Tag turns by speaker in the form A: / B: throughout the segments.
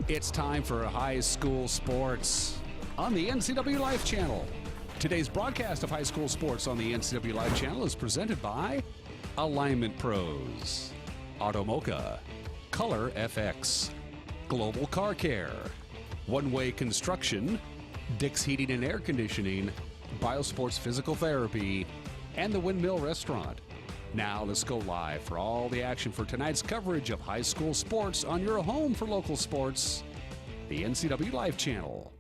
A: It's time for high school sports on the NCWLIFE channel. Today's broadcast of high school sports on the NCWLIFE channel is presented by Alignment Pros, Automoca, Color FX, Global Car Care, One Way Construction, Dick's Heating and Air Conditioning, Biosports Physical Therapy, and the Windmill Restaurant. Now let's go live for all the action for tonight's coverage of high school sports on your home for local sports, the NCWLIFE channel.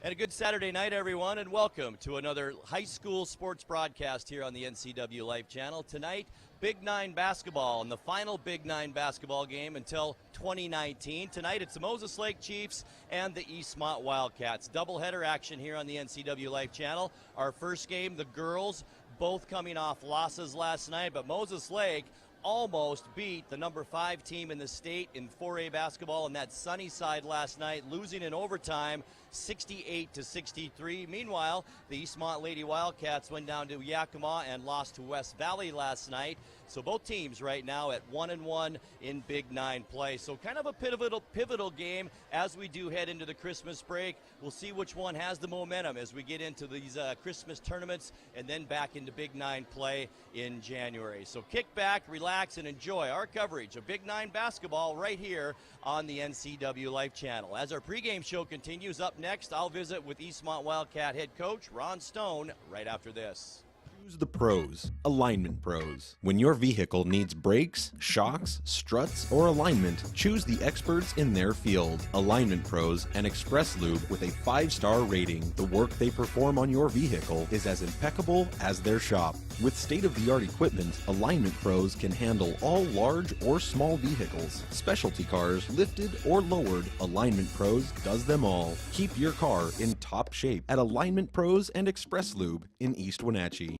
B: And a good Saturday night, everyone, and welcome to another high school sports broadcast here on the NCWLIFE channel. Tonight, Big Nine basketball and the final Big Nine basketball game until 2019. Tonight, it's the Moses Lake Chiefs and the Eastmont Wildcats. Doubleheader action here on the NCWLIFE channel. Our first game, the girls, both coming off losses last night, but Moses Lake almost beat the number 5 team in the state in 4A basketball in that sunny side last night, losing in overtime 68-63. Meanwhile, the Eastmont Lady Wildcats went down to Yakima and lost to West Valley last night. So both teams right now at 1-1 in Big Nine play. So kind of a pivotal game as we do head into the Christmas break. We'll see which one has the momentum as we get into these Christmas tournaments and then back into Big Nine play in January. So kick back, relax, and enjoy our coverage of Big Nine basketball right here on the NCWLIFE channel. As our pregame show continues, up next, I'll visit with Eastmont Wildcat head coach Ron Stone right after this.
C: Choose the pros, Alignment Pros. When your vehicle needs brakes, shocks, struts, or alignment, choose the experts in their field. Alignment Pros and Express Lube with a 5-star rating. The work they perform on your vehicle is as impeccable as their shop. With state-of-the-art equipment, Alignment Pros can handle all large or small vehicles, specialty cars, lifted or lowered. Alignment Pros does them all. Keep your car in top shape at Alignment Pros and Express Lube in East Wenatchee.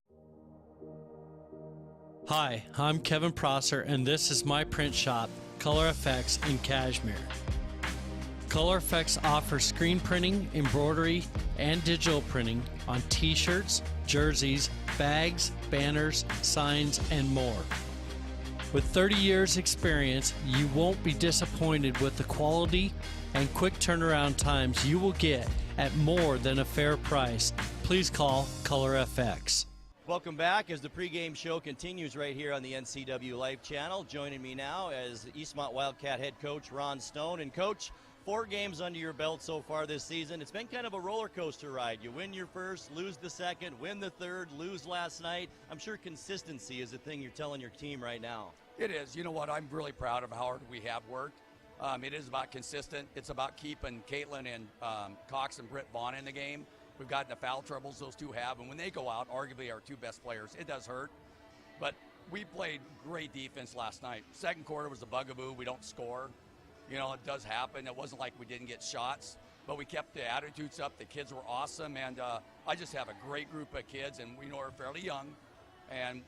D: Hi, I'm Kevin Prosser, and this is my print shop, Color FX in Cashmere. Color FX offers screen printing, embroidery, and digital printing on t-shirts, jerseys, bags, banners, signs, and more. With 30 years experience, you won't be disappointed with the quality and quick turnaround times you will get at more than a fair price. Please call Color FX.
B: Welcome back as the pregame show continues right here on the NCWLIFE channel. Joining me now as Eastmont Wildcat head coach Ron Stone. And Coach, 4 games under your belt so far this season. It's been kind of a roller coaster ride. You win your first, lose the second, win the third, lose last night. I'm sure consistency is the thing you're telling your team right now.
E: It is. You know what? I'm really proud of how hard we have worked. It is about consistent. It's about keeping Caitlin and Cox and Britt Vaughn in the game. We've gotten the foul troubles those two have, and when they go out, arguably our 2 best players, it does hurt. But we played great defense last night. Second quarter was a bugaboo. We don't score. You know, it does happen. It wasn't like we didn't get shots, but we kept the attitudes up. The kids were awesome, and I just have a great group of kids, and we know we're fairly young, and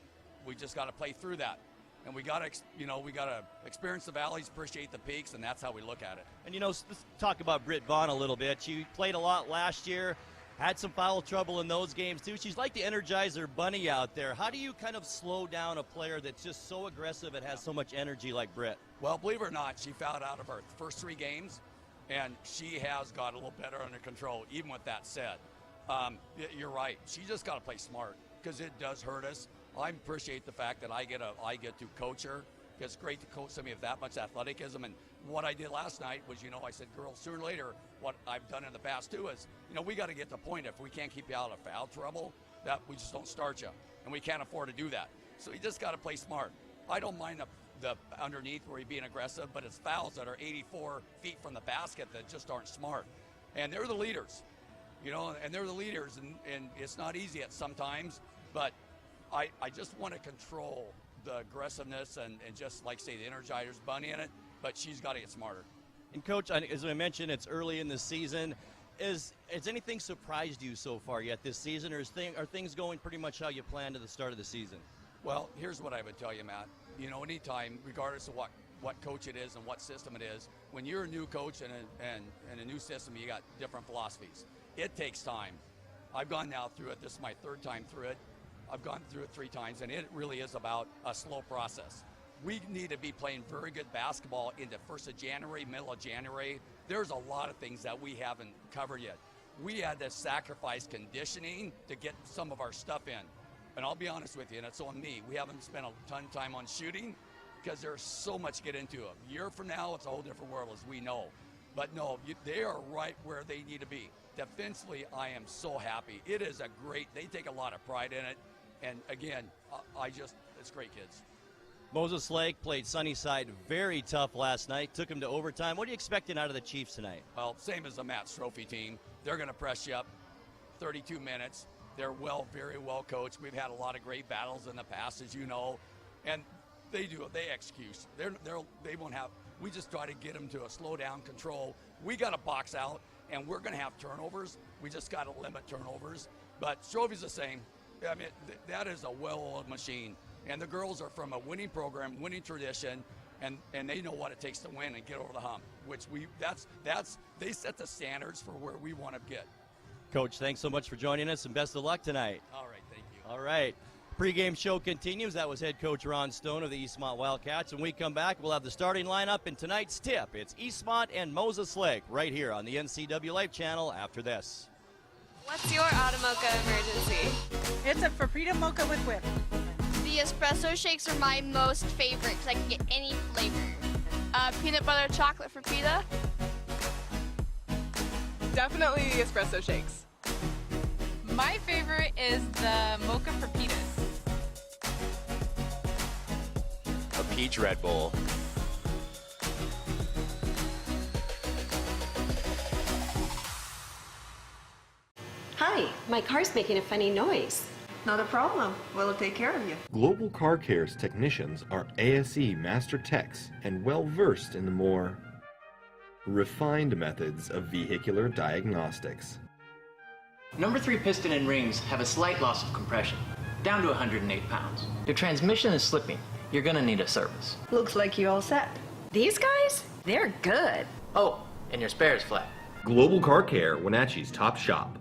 E: we just got to play through that. And we got to experience the valleys, appreciate the peaks, and that's how we look at it.
B: And, you know, let's talk about Britt Vaughn a little bit. She played a lot last year. Had some foul trouble in those games, too. She's like the Energizer Bunny out there. How do you kind of slow down a player that's just so aggressive and has so much energy like Britt?
E: Well, believe it or not, she fouled out of her first 3 games, and she has got a little better under control, even with that said. You're right. She just got to play smart because it does hurt us. I appreciate the fact that I get to coach her. It's great to coach somebody with that much athleticism. And what I did last night was, I said, girls, sooner or later, what I've done in the past too is, we got to get to the point if we can't keep you out of foul trouble, that we just don't start you. And we can't afford to do that. So you just got to play smart. I don't mind the underneath where you're being aggressive, but it's fouls that are 84 feet from the basket that just aren't smart. And they're the leaders, and they're the leaders. And it's not easy at sometimes, but I just want to control the aggressiveness and just like say the Energizer's Bunny in it, but she's got to get smarter.
B: And Coach, as I mentioned, it's early in the season. Has anything surprised you so far yet this season, or are things going pretty much how you planned at the start of the season?
E: Well, here's what I would tell you, Matt. Anytime, regardless of what coach it is and what system it is, when you're a new coach and a new system, you got different philosophies. It takes time. I've gone now through it. This is my 3rd time through it. I've gone through it 3 times, and it really is about a slow process. we need to be playing very good basketball into 1st of January, middle of January. There's a lot of things that we haven't covered yet. We had to sacrifice conditioning to get some of our stuff in. And I'll be honest with you, and it's on me, we haven't spent a ton of time on shooting because there's so much to get into. A year from now, it's a whole different world, as we know. But no, they are right where they need to be. Defensively, I am so happy. It is a great, they take a lot of pride in it. And again, it's great, kids.
B: Moses Lake played Sunnyside very tough last night, took them to overtime. What are you expecting out of the Chiefs tonight?
E: Well, same as the Matt's Trophy team. They're going to press you up 32 minutes. They're very well coached. We've had a lot of great battles in the past, as you know. And they execute. They won't have, we just try to get them to a slow down control. We got to box out, and we're going to have turnovers. We just got to limit turnovers. But Trophy's the same. I mean, that is a well-oiled machine. And the girls are from a winning program, winning tradition, and they know what it takes to win and get over the hump, which they set the standards for where we want to get.
B: Coach, thanks so much for joining us, and best of luck tonight.
E: All right, thank you.
B: All right. Pre-game show continues. That was head coach Ron Stone of the Eastmont Wildcats. When we come back, we'll have the starting lineup in tonight's tip. It's Eastmont and Moses Lake right here on the NCWLIFE channel after this.
F: What's your Automocha emergency?
G: It's a Frappuccino mocha with whip.
H: The espresso shakes are my most favorite because I can get any flavor.
F: Peanut butter chocolate for pita. Definitely the espresso shakes.
G: My favorite is the mocha for pitas.
I: A peach Red Bull.
J: Hi, my car's making a funny noise.
K: Not a problem. We'll take care of you.
C: Global Car Care's technicians are ASE Master Techs and well versed in the more refined methods of vehicular diagnostics.
L: Number 3 piston and rings have a slight loss of compression, down to 108 pounds. Your transmission is slipping. You're gonna need a service.
K: Looks like you all set.
J: These guys? They're good.
L: Oh, and your spare is flat.
C: Global Car Care, Wenatchee's top shop.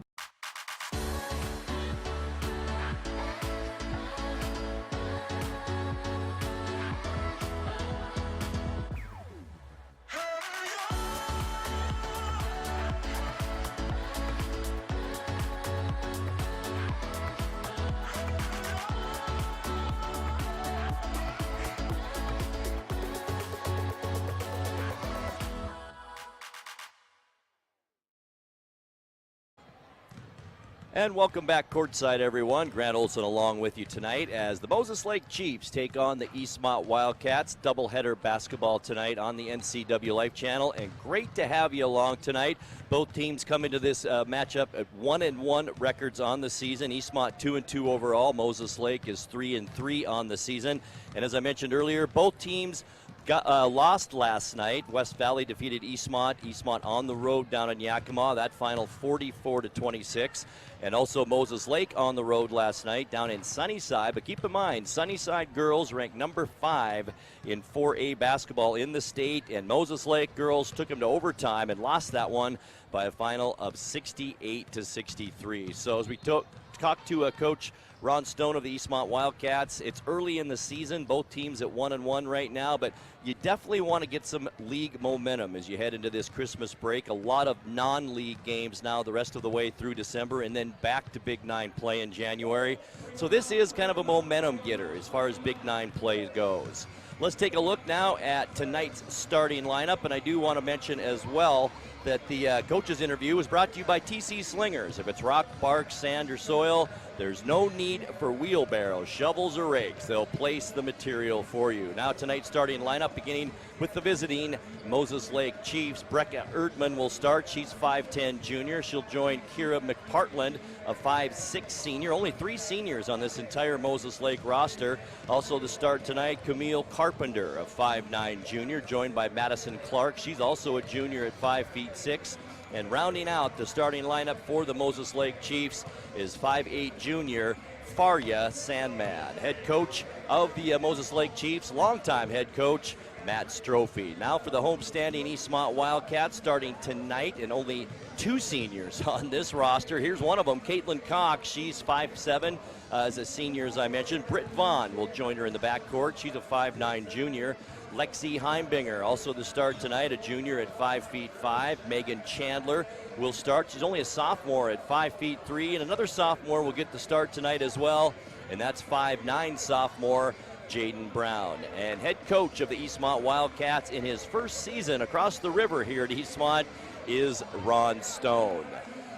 B: And welcome back courtside, everyone. Grant Olson along with you tonight as the Moses Lake Chiefs take on the Eastmont Wildcats. Doubleheader basketball tonight on the NCWLIFE channel, and great to have you along tonight. Both teams come into this matchup at 1-1 records on the season. Eastmont 2-2 overall. Moses Lake is 3-3 on the season. And as I mentioned earlier, both teams lost last night. West Valley defeated Eastmont. Eastmont on the road down in Yakima. That final 44-26. And also Moses Lake on the road last night down in Sunnyside. But keep in mind, Sunnyside girls ranked number 5 in 4A basketball in the state. And Moses Lake girls took them to overtime and lost that one by a final of 68-63. So as we talked to Coach Ron Stone of the Eastmont Wildcats, it's early in the season, both teams at 1-1 right now, but you definitely want to get some league momentum as you head into this Christmas break. A lot of non-league games now the rest of the way through December, and then back to Big 9 play in January. So this is kind of a momentum getter as far as Big 9 play goes. Let's take a look now at tonight's starting lineup, and I do want to mention as well that the coach's interview was brought to you by TC Slingers. If it's rock, bark, sand, or soil, there's no need for wheelbarrows, shovels, or rakes. They'll place the material for you. Now tonight's starting lineup beginning with the visiting Moses Lake Chiefs. Brecca Erdman will start. She's 5'10 junior. She'll join Kira McPartland, a 5'6 senior. Only 3 seniors on this entire Moses Lake roster. Also to start tonight, Camille Carpenter, a 5'9 junior, joined by Madison Clark. She's also a junior at 5'6". And rounding out the starting lineup for the Moses Lake Chiefs is 5'8 junior Faria Sandman, head coach of the Moses Lake Chiefs, longtime head coach Matt Strophe. Now for the homestanding Eastmont Wildcats starting tonight, and only 2 seniors on this roster. Here's one of them, Caitlin Cox. She's 5'7", as a senior, as I mentioned. Britt Vaughn will join her in the backcourt. She's a 5'9" junior. Lexi Heimbinger, also the start tonight, a junior at 5'5". Megan Chandler will start. She's only a sophomore at 5'3", and another sophomore will get the start tonight as well, and that's 5'9" sophomore Jaden Brown. And head coach of the Eastmont Wildcats in his first season across the river here at Eastmont is Ron Stone.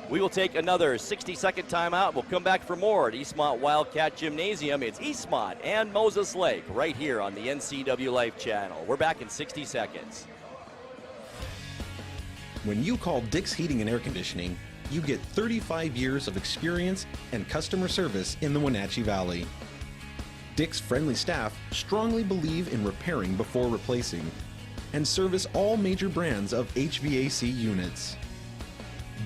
B: We will take another 60-second timeout. We'll come back for more at Eastmont Wildcat Gymnasium. It's Eastmont and Moses Lake right here on the NCWLIFE channel. We're back in 60 seconds.
C: When you call Dick's Heating and Air Conditioning, you get 35 years of experience and customer service in the Wenatchee Valley. Dick's friendly staff strongly believe in repairing before replacing and service all major brands of HVAC units.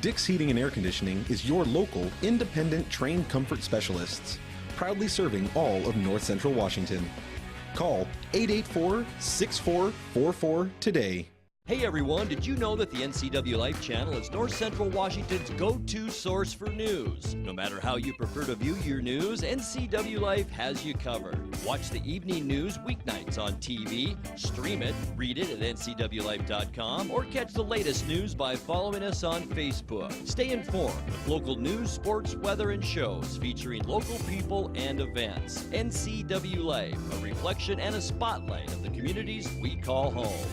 C: Dick's Heating and Air Conditioning is your local, independent, trained comfort specialists, proudly serving all of North Central Washington. Call 884-6444 today.
B: Hey everyone, did you know that the NCWLIFE channel is North Central Washington's go-to source for news? No matter how you prefer to view your news, NCWLIFE has you covered. Watch the evening news weeknights on TV, stream it, read it at ncwlife.com, or catch the latest news by following us on Facebook. Stay informed with local news, sports, weather, and shows featuring local people and events. NCWLIFE, a reflection and a spotlight of the communities we call home.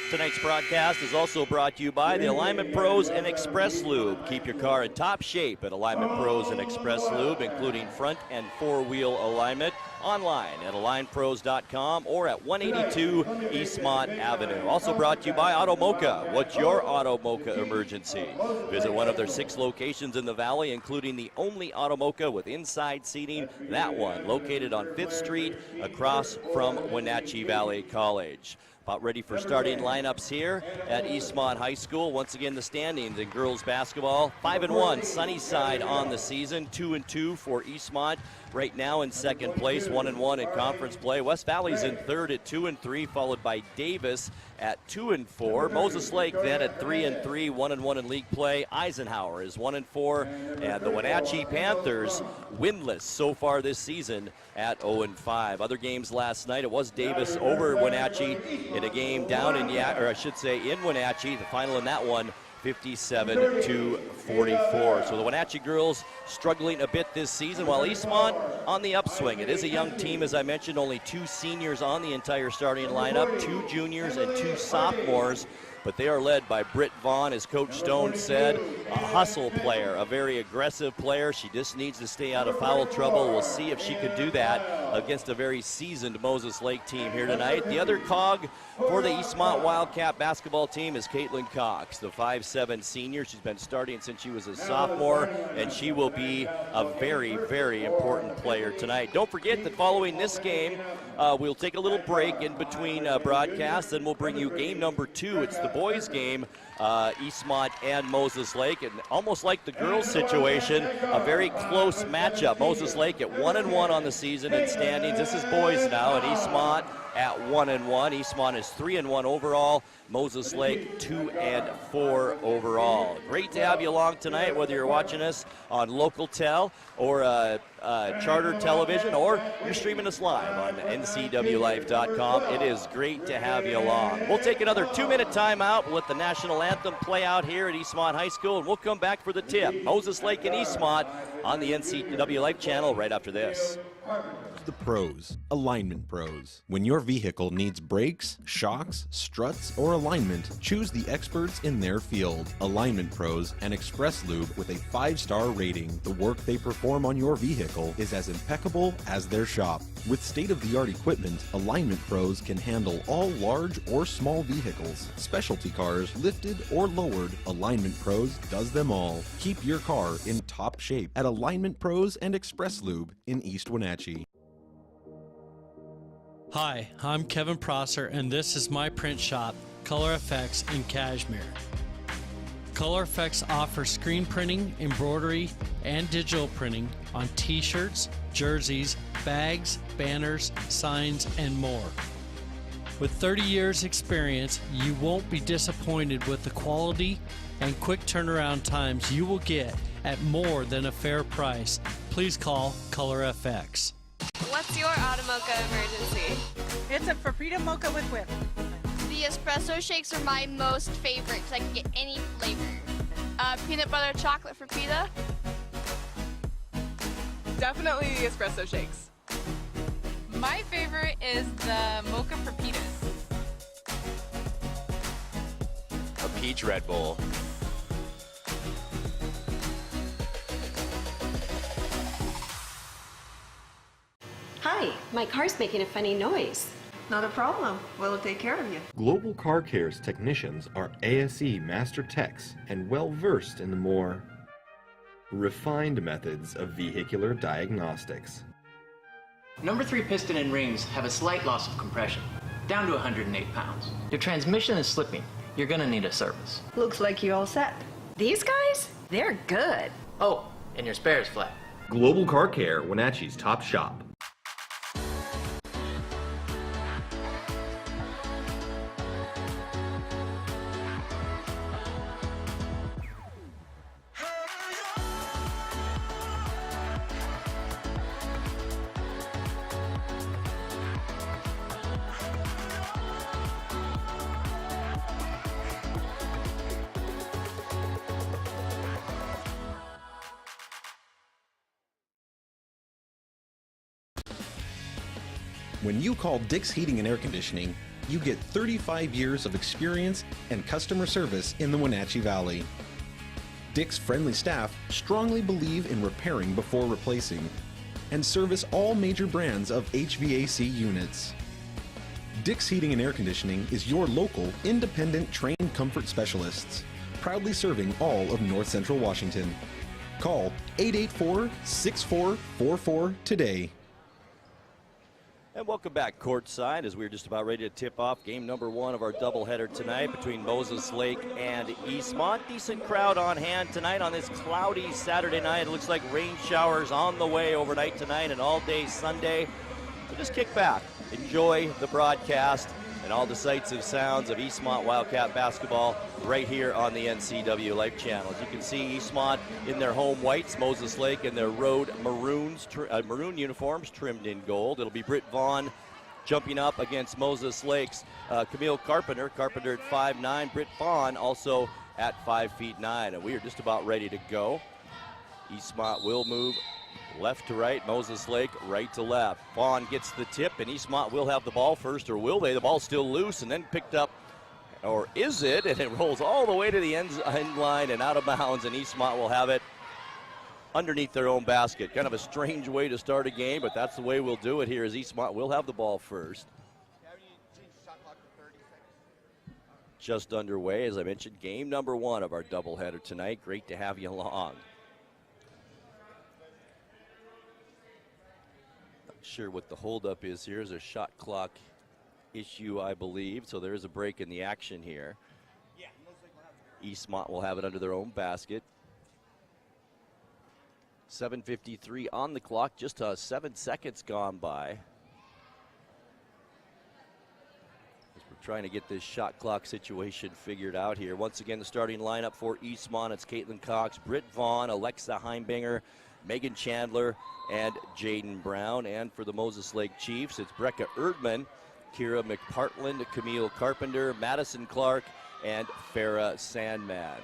B: Tonight's broadcast is also brought to you by the Alignment Pros and Express Lube. Keep your car in top shape at Alignment Pros and Express Lube, including front and four-wheel alignment. Online at alignpros.com or at 182 Eastmont Avenue. Also brought to you by Auto Mocha. What's your Auto Mocha emergency? Visit one of their 6 locations in the valley, including the only Auto Mocha with inside seating. That one located on 5th Street across from Wenatchee Valley College. About ready for starting lineups here at Eastmont High School. Once again, the standings in girls basketball. 5-1 Sunnyside on the season. 2-2 for Eastmont. Right now in second place, 1-1 in conference play. West Valley's in third at 2-3, followed by Davis at 2-4. Moses Lake then at 3-3, 1-1 in league play. Eisenhower is 1-4, and the Wenatchee Panthers winless so far this season at 0-5. Other games last night, it was Davis over Wenatchee in a game down in in Wenatchee. The final in that one, 57-44. So the Wenatchee girls struggling a bit this season, while Eastmont on the upswing. It is a young team, as I mentioned, only 2 seniors on the entire starting lineup, 2 juniors and 2 sophomores. But they are led by Britt Vaughn, as Coach Stone said, a hustle player, a very aggressive player. She just needs to stay out of foul trouble. We'll see if she can do that against a very seasoned Moses Lake team here tonight. The other cog for the Eastmont Wildcat basketball team is Caitlin Cox, the 5'7" senior. She's been starting since she was a sophomore, and she will be a very, very important player tonight. Don't forget that following this game, we'll take a little break in between broadcasts, and we'll bring you game number 2. It's the boys game, Eastmont and Moses Lake, and almost like the girls situation, a very close matchup. Moses Lake at 1-1 on the season in standings. This is boys now, and Eastmont at 1-1. Eastmont is 3-1 overall. Moses Lake 2-4 overall. Great to have you along tonight, whether you're watching us on local tel or charter television, or you're streaming us live on ncwlife.com. It is great to have you along. We'll take another 2-minute timeout. We'll let the national anthem play out here at Eastmont High School, and we'll come back for the tip. Moses Lake and Eastmont on the NCWLIFE channel right after this.
C: The pros, Alignment Pros. When your vehicle needs brakes, shocks, struts, or alignment, choose the experts in their field. Alignment Pros and Express Lube with a 5-star rating. The work they perform on your vehicle is as impeccable as their shop. With state-of-the-art equipment, Alignment Pros can handle all large or small vehicles, specialty cars, lifted or lowered. Alignment Pros does them all. Keep your car in top shape at Alignment Pros and Express Lube in East Wenatchee.
D: Hi, I'm Kevin Prosser, and this is my print shop, Color Effects in Cashmere. Color Effects offers screen printing, embroidery, and digital printing on t-shirts, jerseys, bags, banners, signs, and more. With 30 years experience, you won't be disappointed with the quality and quick turnaround times you will get at more than a fair price. Please call Color FX.
F: What's your Automocha emergency?
G: It's a Paprika mocha with whip.
H: The espresso shakes are my most favorite because I can get any flavor.
F: Peanut butter chocolate for pita? Definitely the espresso shakes.
G: My favorite is the mocha for pitas.
I: A peach Red Bull.
J: Hi, my car's making a funny noise.
K: Not a problem. We'll take care of you.
C: Global Car Care's technicians are ASE Master Techs and well versed in the more refined methods of vehicular diagnostics.
L: Number 3 piston and rings have a slight loss of compression, down to 108 pounds. Your transmission is slipping. You're gonna need a service.
K: Looks like you all set.
J: These guys? They're good.
L: Oh, and your spare is flat.
C: Global Car Care, Wenatchee's top shop. When you call Dick's Heating and Air Conditioning, you get 35 years of experience and customer service in the Wenatchee Valley. Dick's friendly staff strongly believe in repairing before replacing and service all major brands of HVAC units. Dick's Heating and Air Conditioning is your local, independent, trained comfort specialists, proudly serving all of North Central Washington. Call 884-6444 today.
B: And welcome back courtside as we're just about ready to tip off game number 1 of our doubleheader tonight between Moses Lake and Eastmont. Decent crowd on hand tonight on this cloudy Saturday night. It looks like rain showers on the way overnight tonight and all day Sunday. So just kick back, enjoy the broadcast and all the sights and sounds of Eastmont Wildcat basketball right here on the NCWLIFE channel. As you can see, Eastmont in their home whites, Moses Lake in their road maroons, maroon uniforms trimmed in gold. It'll be Britt Vaughn jumping up against Moses Lake's Camille Carpenter. Carpenter at 5'9", Britt Vaughn also at 5'9", and we are just about ready to go. Eastmont will move left to right, Moses Lake right to left. Vaughn gets the tip, and Eastmont will have the ball first, or will they? The ball's still loose and then picked up, or is it? And it rolls all the way to the end line and out of bounds, and Eastmont will have it underneath their own basket. Kind of a strange way to start a game, but that's the way we'll do it here, as Eastmont will have the ball first. Just underway, as I mentioned, game number 1 of our doubleheader tonight. Great to have you along. Sure what the holdup is here. Is a shot clock issue, I believe, so there is a break in the action here. Eastmont will have it under their own basket. 7:53 on the clock, just 7 seconds gone by. As we're trying to get this shot clock situation figured out here. Once again, the starting lineup for Eastmont, it's Caitlin Cox, Britt Vaughn, Alexa Heimbinger, Megan Chandler, and Jaden Brown. And for the Moses Lake Chiefs, it's Brecca Erdman, Kira McPartland, Camille Carpenter, Madison Clark, and Farah Sandman.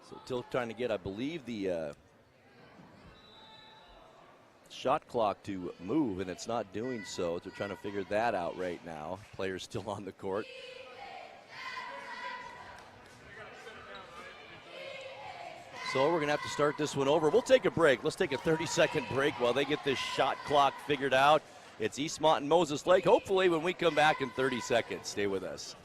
B: So still trying to get, I believe, the shot clock to move, and it's not doing so. They're trying to figure that out right now. Players still on the court. So we're going to have to start this one over. We'll take a break. Let's take a 30-second break while they get this shot clock figured out. It's Eastmont and Moses Lake. Hopefully when we come back in 30 seconds. Stay with us.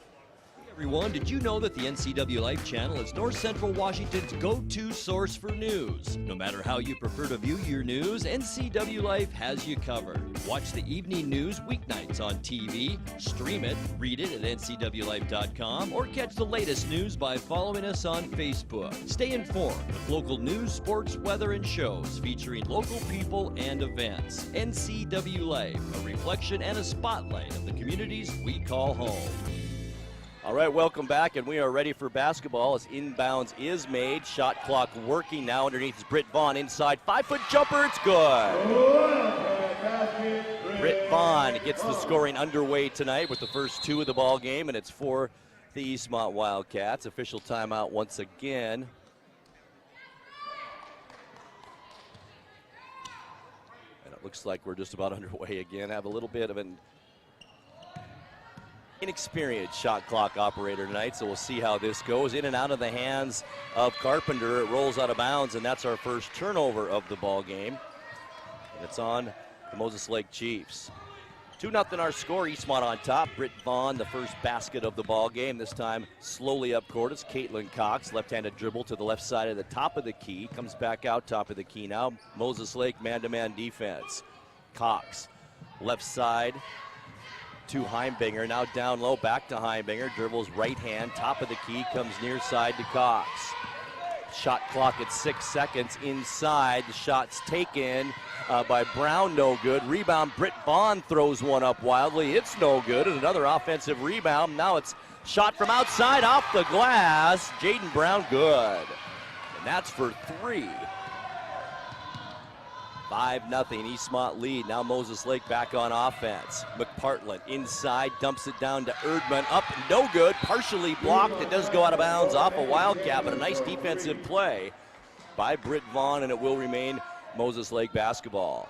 B: Everyone, did you know that the NCWLIFE channel is North Central Washington's go-to source for news? No matter how you prefer to view your news, NCWLIFE has you covered. Watch the evening news weeknights on TV, stream it, read it at ncwlife.com, or catch the latest news by following us on Facebook. Stay informed with local news, sports, weather, and shows featuring local people and events. NCWLIFE, a reflection and a spotlight of the communities we call home. All right, welcome back, and we are ready for basketball as inbounds is made. Shot clock working now. Underneath is Britt Vaughn inside. 5-foot jumper, it's good. Britt Vaughn gets the scoring underway tonight with the first two of the ball game, and it's for the Eastmont Wildcats. Official timeout once again. And it looks like we're just about underway again. Have a little bit of an inexperienced shot clock operator tonight, so we'll see how this goes. In and out of the hands of Carpenter. It rolls out of bounds, and that's our first turnover of the ball game. And it's on the Moses Lake Chiefs. 2-0 our score. Eastmont on top. Britt Vaughn, the first basket of the ball game. This time slowly up court. It's Caitlin Cox. Left-handed dribble to the left side of the top of the key. Comes back out top of the key now. Moses Lake man-to-man defense. Cox, left side to Heimbinger, now down low, back to Heimbinger, dribbles right hand, top of the key, comes near side to Cox. Shot clock at 6 seconds inside. The shot's taken by Brown, no good. Rebound, Britt Vaughn throws one up wildly. It's no good, and another offensive rebound. Now it's shot from outside, off the glass. Jaden Brown, good. And that's for three. 5-0 Eastmont lead. Now Moses Lake back on offense. McPartland inside, dumps it down to Erdman. Up, no good. Partially blocked. It does go out of bounds off a Wildcat, but a nice defensive play by Britt Vaughn, and it will remain Moses Lake basketball.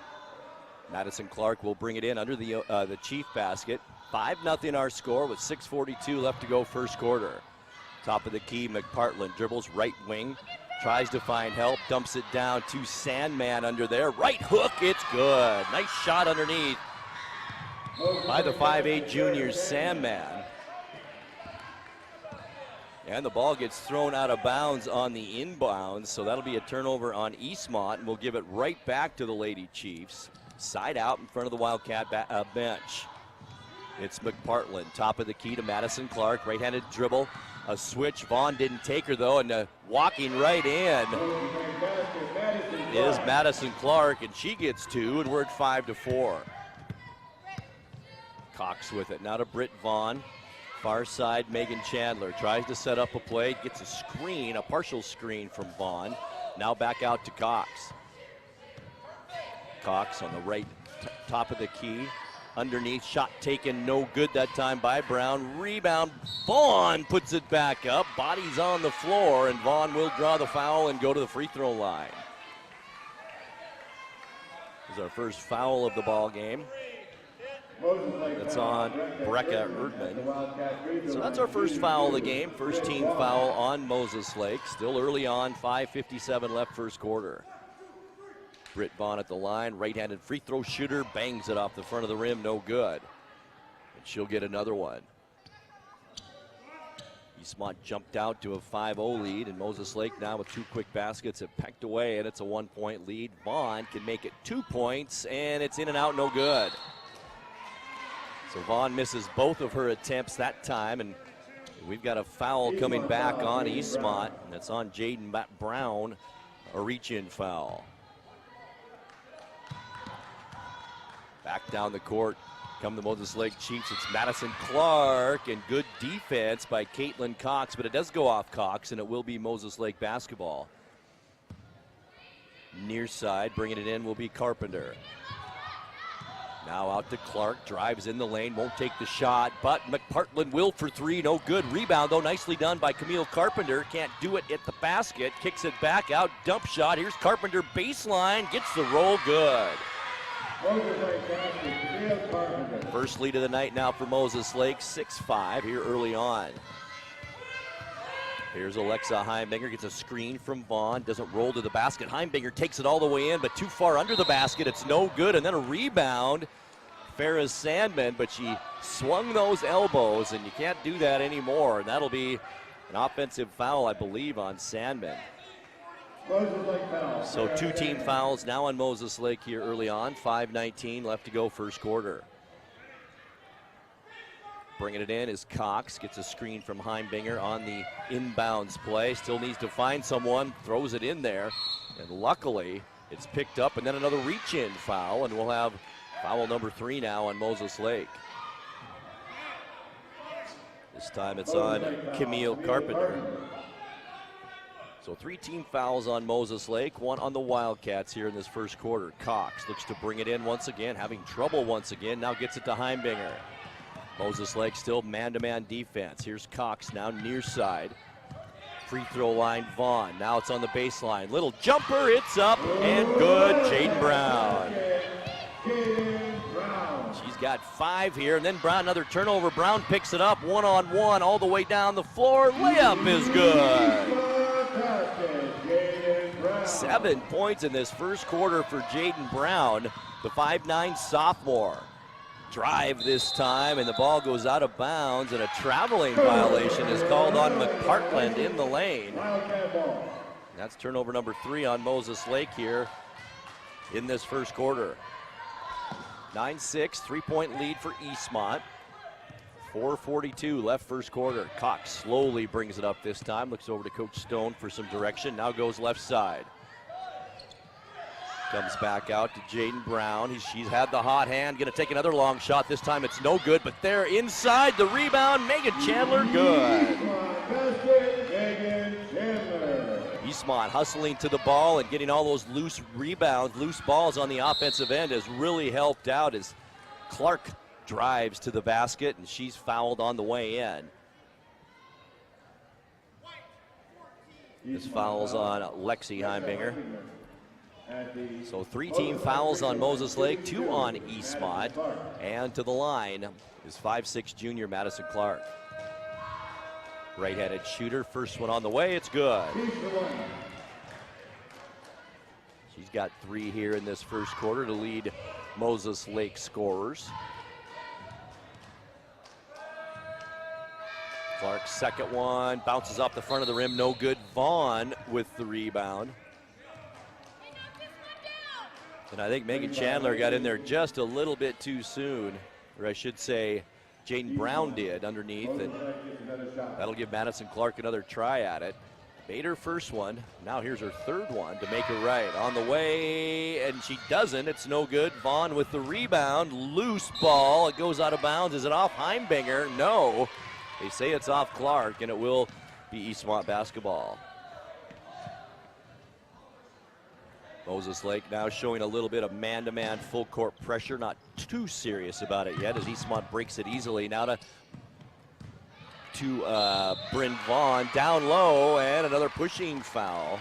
B: Madison Clark will bring it in under the Chief basket. 5-0 our score with 6:42 left to go first quarter. Top of the key, McPartland dribbles right wing. Tries to find help, dumps it down to Sandman under there. Right hook, it's good. Nice shot underneath by the 5'8 junior Sandman. And the ball gets thrown out of bounds on the inbounds, so that'll be a turnover on Eastmont, and we'll give it right back to the Lady Chiefs. Side out in front of the Wildcat bench. It's McPartland, top of the key to Madison Clark, right-handed dribble. A switch, Vaughn didn't take her though, and walking right in is Madison Clark, and she gets two, and we're at 5-4. Cox with it, now to Britt Vaughn. Far side, Megan Chandler tries to set up a play, gets a screen, a partial screen from Vaughn. Now back out to Cox. Cox on the right top of the key. Underneath, shot taken, no good that time by Brown. Rebound, Vaughn puts it back up. Body's on the floor, and Vaughn will draw the foul and go to the free throw line. This is our first foul of the ball game. That's on Brecca Erdman. So that's our first foul of the game. First team foul on Moses Lake. Still early on, 5:57 left first quarter. Britt Vaughn at the line, right-handed free throw shooter, bangs it off the front of the rim, no good. And she'll get another one. Eastmont jumped out to a 5-0 lead, and Moses Lake now with two quick baskets have pecked away, and it's a 1-point lead. Vaughn can make it 2 points, and it's in and out, no good. So Vaughn misses both of her attempts that time, and we've got a foul coming back on Eastmont, and it's on Jaden Brown, a reach-in foul. Back down the court come the Moses Lake Chiefs. It's Madison Clark, and good defense by Caitlin Cox, but it does go off Cox, and it will be Moses Lake basketball. Near side, bringing it in will be Carpenter. Now out to Clark, drives in the lane, won't take the shot, but McPartland will for three, no good. Rebound though, nicely done by Camille Carpenter. Can't do it at the basket, kicks it back out, dump shot. Here's Carpenter, baseline, gets the roll, good. First lead of the night now for Moses Lake, 6-5 here early on. Here's Alexa Heimbinger, gets a screen from Vaughn, doesn't roll to the basket. Heimbinger takes it all the way in, but too far under the basket, it's no good, and then a rebound Farrah's Sandman, but she swung those elbows, and you can't do that anymore. And that'll be an offensive foul, I believe, on Sandman. So 2 team fouls now on Moses Lake here early on. 5:19 left to go first quarter. Bringing it in is Cox, gets a screen from Heimbinger on the inbounds play. Still needs to find someone, throws it in there, and luckily it's picked up, and then another reach-in foul, and we'll have foul number 3 now on Moses Lake. This time it's on Camille Carpenter. So 3 team fouls on Moses Lake, 1 on the Wildcats here in this first quarter. Cox looks to bring it in once again, having trouble once again, now gets it to Heimbinger. Moses Lake still man-to-man defense. Here's Cox now near side. Free throw line, Vaughn. Now it's on the baseline. Little jumper, it's up and good. Jaden Brown. She's got 5 here, and then Brown, another turnover. Brown picks it up, 1-on-1 all the way down the floor. Layup is good. 7 points in this first quarter for Jaden Brown, the 5'9" sophomore. Drive this time, and the ball goes out of bounds, and a traveling violation is called on McPartland in the lane. That's turnover number 3 on Moses Lake here in this first quarter. 9-6, 3-point lead for Eastmont. 4:42 left first quarter. Cox slowly brings it up this time, looks over to Coach Stone for some direction, now goes left side. Comes back out to Jaden Brown. She's had the hot hand, gonna take another long shot. This time it's no good, but there inside the rebound, Megan Chandler, good. Eastmont hustling to the ball and getting all those loose rebounds, loose balls on the offensive end has really helped out as Clark drives to the basket, and she's fouled on the way in. This foul's on Lexi Heimbinger. So 3 team fouls on Moses Lake, 2 on Eastmont, and to the line is 5'6" junior Madison Clark. Right-handed shooter, first one on the way, it's good. She's got 3 here in this first quarter to lead Moses Lake scorers. Clark's second one, bounces off the front of the rim, no good. Vaughn with the rebound. And I think Megan Chandler got in there just a little bit too soon, or I should say Jaden Brown did underneath, and that'll give Madison Clark another try at it. Made her first one, now here's her third one to make it right. On the way, and she doesn't, it's no good. Vaughn with the rebound, loose ball, it goes out of bounds. Is it off Heimbinger? No, they say it's off Clark, and it will be Eastmont basketball. Moses Lake now showing a little bit of man-to-man full court pressure, not too serious about it yet as Eastmont breaks it easily. Now to Bryn Vaughn, down low, and another pushing foul.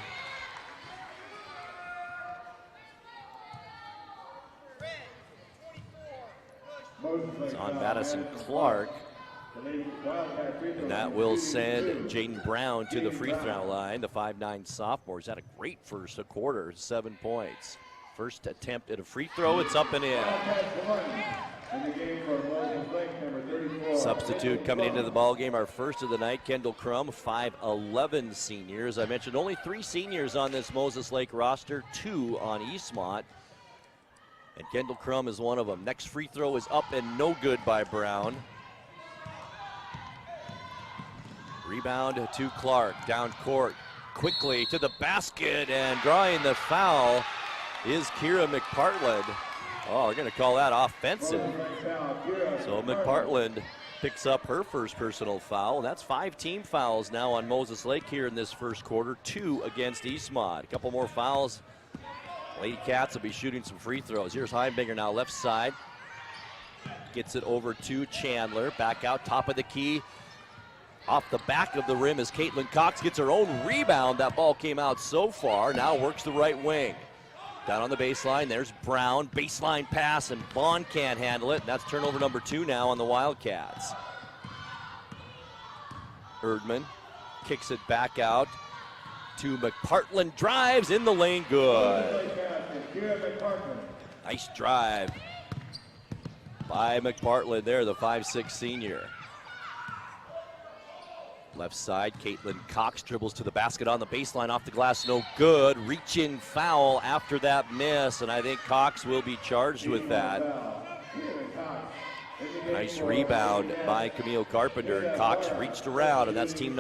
B: It's on Madison Clark. And that will send Jaden Brown to the free throw line. The 5'9" sophomore has had a great first quarter, 7 points. First attempt at a free throw, it's up and in. Substitute coming into the ball game, our first of the night, Kendall Crum, 5'11" senior. As I mentioned, only 3 seniors on this Moses Lake roster, 2 on Eastmont. And Kendall Crum is one of them. Next free throw is up and no good by Brown. Rebound to Clark, down court, quickly to the basket, and drawing the foul is Kira McPartland. Oh, they're gonna call that offensive. So McPartland picks up her first personal foul, and that's 5 team fouls now on Moses Lake here in this first quarter, 2 against Eastmont. A couple more fouls. Lady Cats will be shooting some free throws. Here's Heimbinger now left side. Gets it over to Chandler, back out top of the key. Off the back of the rim as Caitlin Cox gets her own rebound. That ball came out so far, now works the right wing. Down on the baseline, there's Brown, baseline pass, and Vaughn can't handle it. That's turnover number 2 now on the Wildcats. Erdman kicks it back out to McPartland, drives in the lane, good. Nice drive by McPartland there, the 5'6" senior. Left side, Caitlin Cox dribbles to the basket on the baseline, off the glass, no good. Reach-in foul after that miss, and I think Cox will be charged with that. Nice rebound by Camille Carpenter, and Cox reached around, and that's team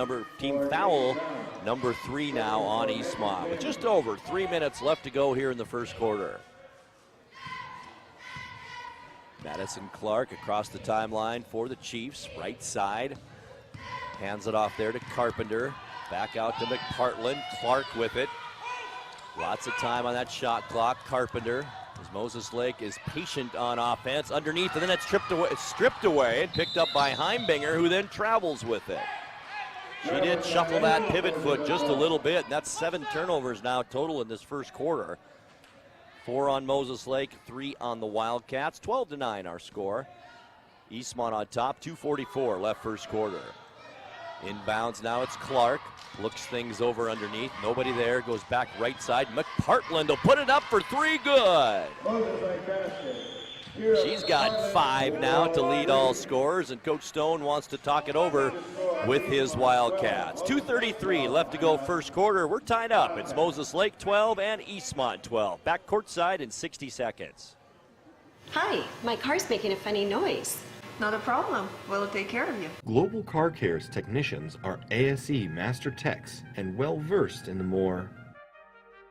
B: foul number 3 now on Eastmont. With just over 3 minutes left to go here in the first quarter. Madison Clark across the timeline for the Chiefs, right side. Hands it off there to Carpenter. Back out to McPartland. Clark with it. Lots of time on that shot clock. Carpenter, as Moses Lake is patient on offense. Underneath, and then it's stripped away and picked up by Heimbinger, who then travels with it. She did shuffle that pivot foot just a little bit, and that's 7 turnovers now total in this first quarter. 4 on Moses Lake, 3 on the Wildcats. 12-9 our score. Eastmont on top, 2:44 left first quarter. Inbounds now, it's Clark. Looks things over underneath. Nobody there. Goes back right side. McPartland will put it up for 3. Good. She's got 5 now to lead all scorers, and Coach Stone wants to talk it over with his Wildcats. 2:33 left to go first quarter. We're tied up. It's Moses Lake 12 and Eastmont 12. Back courtside in 60 seconds.
J: Hi, my car's making a funny noise.
K: Not a problem. We'll take care of you.
C: Global Car Care's technicians are ASE Master Techs and well versed in the more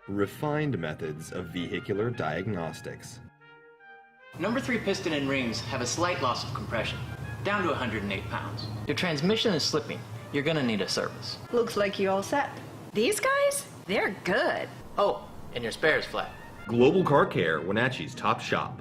C: refined methods of vehicular diagnostics.
L: Number 3 piston and rings have a slight loss of compression, down to 108 pounds. Your transmission is slipping. You're gonna need a service.
K: Looks like you all set.
J: These guys? They're good.
L: Oh, and your spare is flat.
C: Global Car Care, Wenatchee's top shop.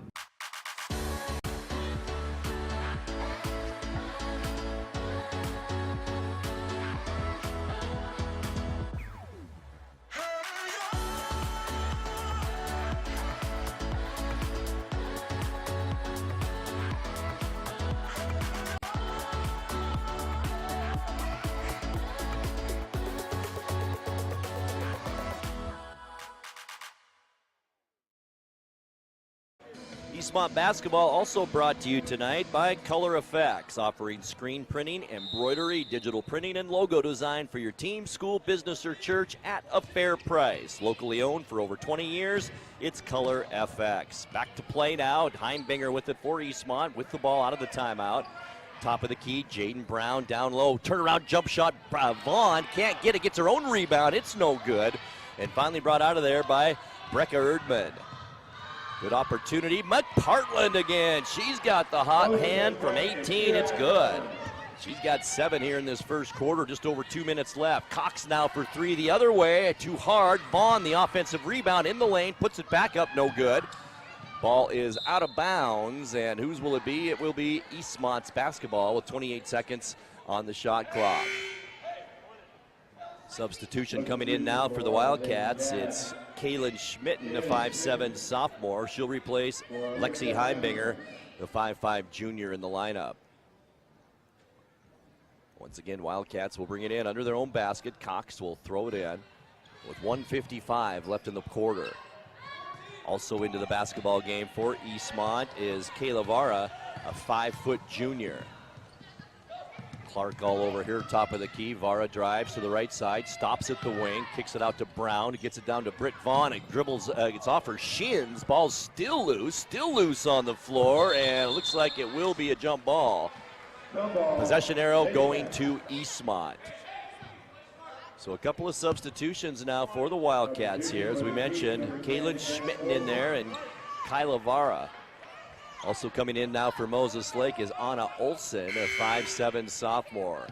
B: Eastmont basketball also brought to you tonight by Color Effects, offering screen printing, embroidery, digital printing, and logo design for your team, school, business, or church at a fair price. Locally owned for over 20 years, it's Color FX. Back to play now. Heimbinger with it for Eastmont, with the ball out of the timeout. Top of the key, Jaden Brown down low. Turnaround jump shot. Vaughn can't get it, gets her own rebound. It's no good. And finally brought out of there by Brecca Erdman. Good opportunity. McPartland again. She's got the hot hand from 18. It's good. She's got 7 here in this first quarter. Just over 2 minutes left. Cox now for 3 the other way. Too hard. Vaughn, the offensive rebound in the lane. Puts it back up. No good. Ball is out of bounds. And whose will it be? It will be Eastmont's basketball with 28 seconds on the shot clock. Substitution coming in now for the Wildcats. It's Kaylin Schmitten, a 5'7" sophomore. She'll replace Lexi Heimbinger, the 5'5" junior in the lineup. Once again, Wildcats will bring it in under their own basket. Cox will throw it in with 1:55 left in the quarter. Also into the basketball game for Eastmont is Kayla Vara, a 5-foot junior. Clark all over here, top of the key. Vara drives to the right side, stops at the wing, kicks it out to Brown, gets it down to Britt Vaughn. It dribbles, it's off her shins. Ball's still loose on the floor, and it looks like it will be a jump ball. Possession arrow going to Eastmont. So a couple of substitutions now for the Wildcats here. As we mentioned, Kaylin Schmitten in there and Kyla Vara. Also coming in now for Moses Lake is Anna Olsen, a 5'7" sophomore.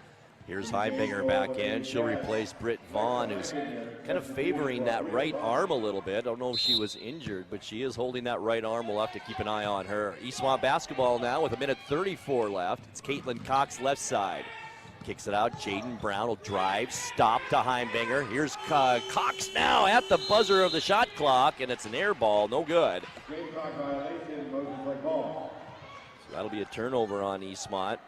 B: Here's Heimbinger back in. She'll replace Britt Vaughn, who's kind of favoring that right arm a little bit. I don't know if she was injured, but she is holding that right arm. We'll have to keep an eye on her. Eastmont basketball now with 1:34 left. It's Caitlin Cox left side. Kicks it out. Jaden Brown will drive. Stop to Heimbinger. Here's Cox now at the buzzer of the shot clock, and it's an air ball. No good. So that'll be a turnover on Eastmont.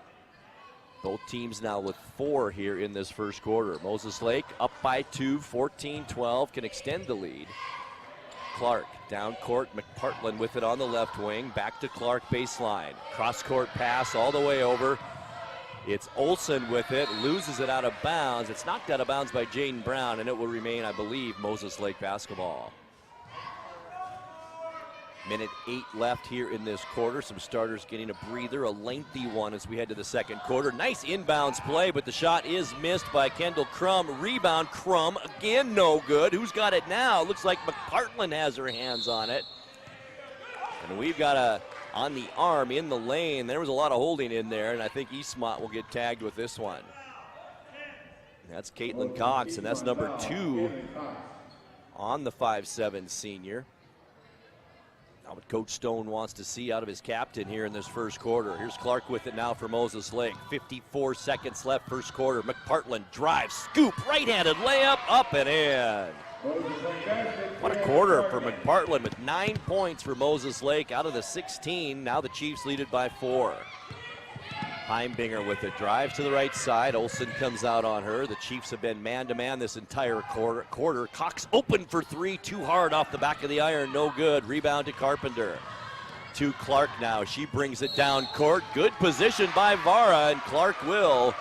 B: Both teams now with 4 here in this first quarter. Moses Lake up by 2, 14-12, can extend the lead.
M: Clark. Down court, McPartland with it on the left wing. Back to Clark baseline. Cross court pass all the way over. It's Olsen with it, loses it out of bounds. It's knocked out of bounds by Jaden Brown, and it will remain, I believe, Moses Lake basketball. Minute 8 left here in this quarter. Some starters getting a breather, a lengthy one as we head to the second quarter. Nice inbounds play, but the shot is missed by Kendall Crum. Rebound, Crum, again no good. Who's got it now? Looks like McPartland has her hands on it. And we've got a on the arm in the lane. There was a lot of holding in there, and I think Eastmont will get tagged with this one. That's Caitlin Cox, and that's number 2 on the 5'7" senior. Now what Coach Stone wants to see out of his captain here in this first quarter. Here's Clark with it now for Moses Lake. 54 seconds left first quarter. McPartland drives, scoop, right-handed layup, up and in. What a quarter for McPartland with 9 points for Moses Lake out of the 16. Now the Chiefs lead it by 4. Heimbinger with it, drives to the right side. Olsen comes out on her. The Chiefs have been man-to-man this entire quarter. Cox open for 3, too hard off the back of the iron, no good. Rebound to Carpenter. To Clark now, she brings it down court. Good position by Vara, and Clark will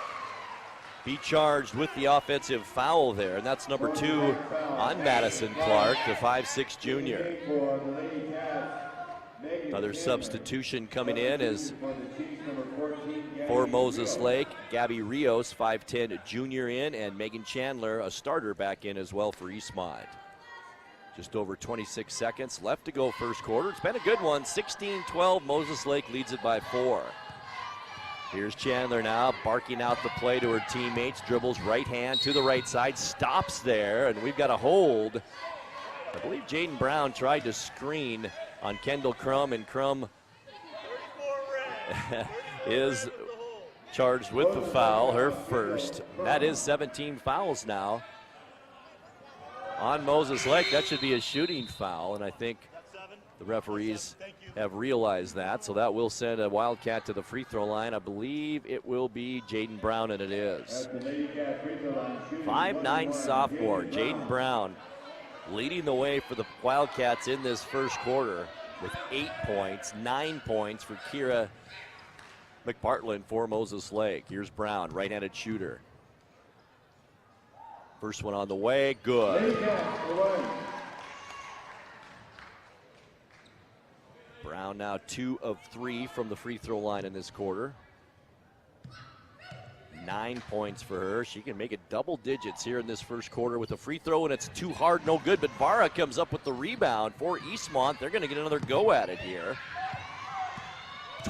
M: be charged with the offensive foul there, and that's number 2 on Madison Clark, the 5'6" junior. Another substitution coming in is for Moses Lake. Gabby Rios, 5'10" junior in, and Megan Chandler, a starter, back in as well for Eastmont. Just over 26 seconds left to go first quarter. It's been a good one, 16-12. Moses Lake leads it by 4. Here's Chandler now, barking out the play to her teammates. Dribbles right hand to the right side, stops there, and we've got a hold. I believe Jaden Brown tried to screen on Kendall Crum, and Crum is charged with the foul, her first. That is 17 fouls now on Moses Lake. That should be a shooting foul, and I think the referees have realized that, so that will send a Wildcat to the free throw line. I believe it will be Jaden Brown, and it is. 5'9" sophomore, Jaden Brown, leading the way for the Wildcats in this first quarter with 8 points, 9 points for Kira McPartland for Moses Lake. Here's Brown, right-handed shooter. First one on the way, good. Brown now 2 of 3 from the free throw line in this quarter. 9 points for her. She can make it double digits here in this first quarter with a free throw, and it's too hard, no good, but Vara comes up with the rebound for Eastmont. They're going to get another go at it here.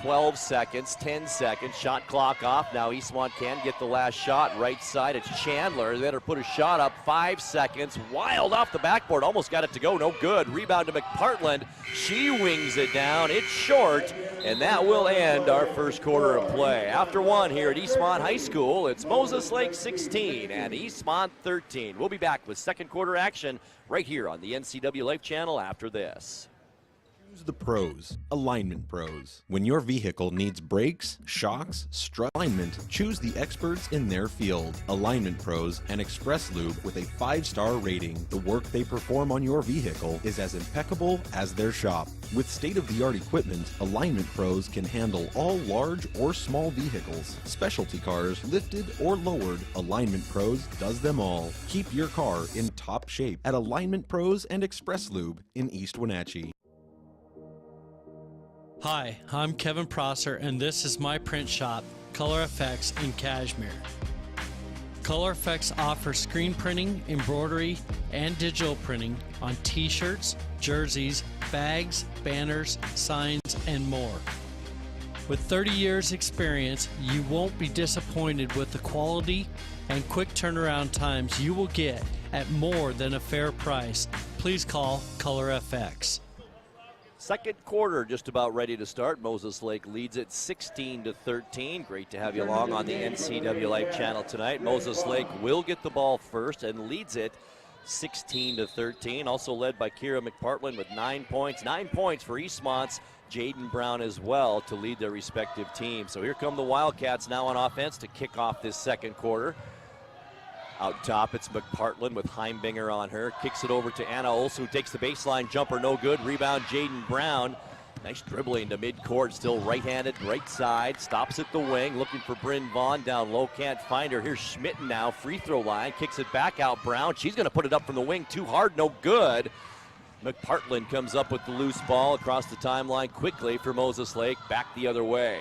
M: 12 seconds, 10 seconds, shot clock off. Now Eastmont can get the last shot. Right side, it's Chandler. They better put a shot up, 5 seconds. Wild off the backboard, almost got it to go, no good. Rebound to McPartland. She wings it down, it's short, and that will end our first quarter of play. After 1 here at Eastmont High School, it's Moses Lake 16 and Eastmont 13. We'll be back with second quarter action right here on the NCWLIFE channel after this.
C: Choose the pros, Alignment Pros. When your vehicle needs brakes, shocks, strut, alignment, choose the experts in their field. Alignment Pros and Express Lube with a 5-star rating. The work they perform on your vehicle is as impeccable as their shop. With state-of-the-art equipment, Alignment Pros can handle all large or small vehicles, specialty cars, lifted or lowered. Alignment Pros does them all. Keep your car in top shape at Alignment Pros and Express Lube in East Wenatchee.
D: Hi, I'm Kevin Prosser, and this is my print shop, Color Effects in Cashmere. Color Effects offers screen printing, embroidery, and digital printing on t-shirts, jerseys, bags, banners, signs, and more. With 30 years experience, you won't be disappointed with the quality and quick turnaround times you will get at more than a fair price. Please call Color FX.
M: Second quarter just about ready to start. Moses Lake leads it 16-13. Great to have you along on the NCWLIFE channel tonight. Moses Lake will get the ball first and leads it 16-13. Also led by Kira McPartland with 9 points. 9 points for Eastmont's Jaden Brown as well to lead their respective teams. So here come the Wildcats now on offense to kick off this second quarter. Out top, it's McPartland with Heimbinger on her. Kicks it over to Anna Olsen, who takes the baseline jumper, no good. Rebound, Jaden Brown. Nice dribbling to midcourt, still right-handed, right side. Stops at the wing, looking for Bryn Vaughn down low, can't find her. Here's Schmitten now, free throw line, kicks it back out. Brown, she's going to put it up from the wing, too hard, no good. McPartland comes up with the loose ball across the timeline quickly for Moses Lake, back the other way.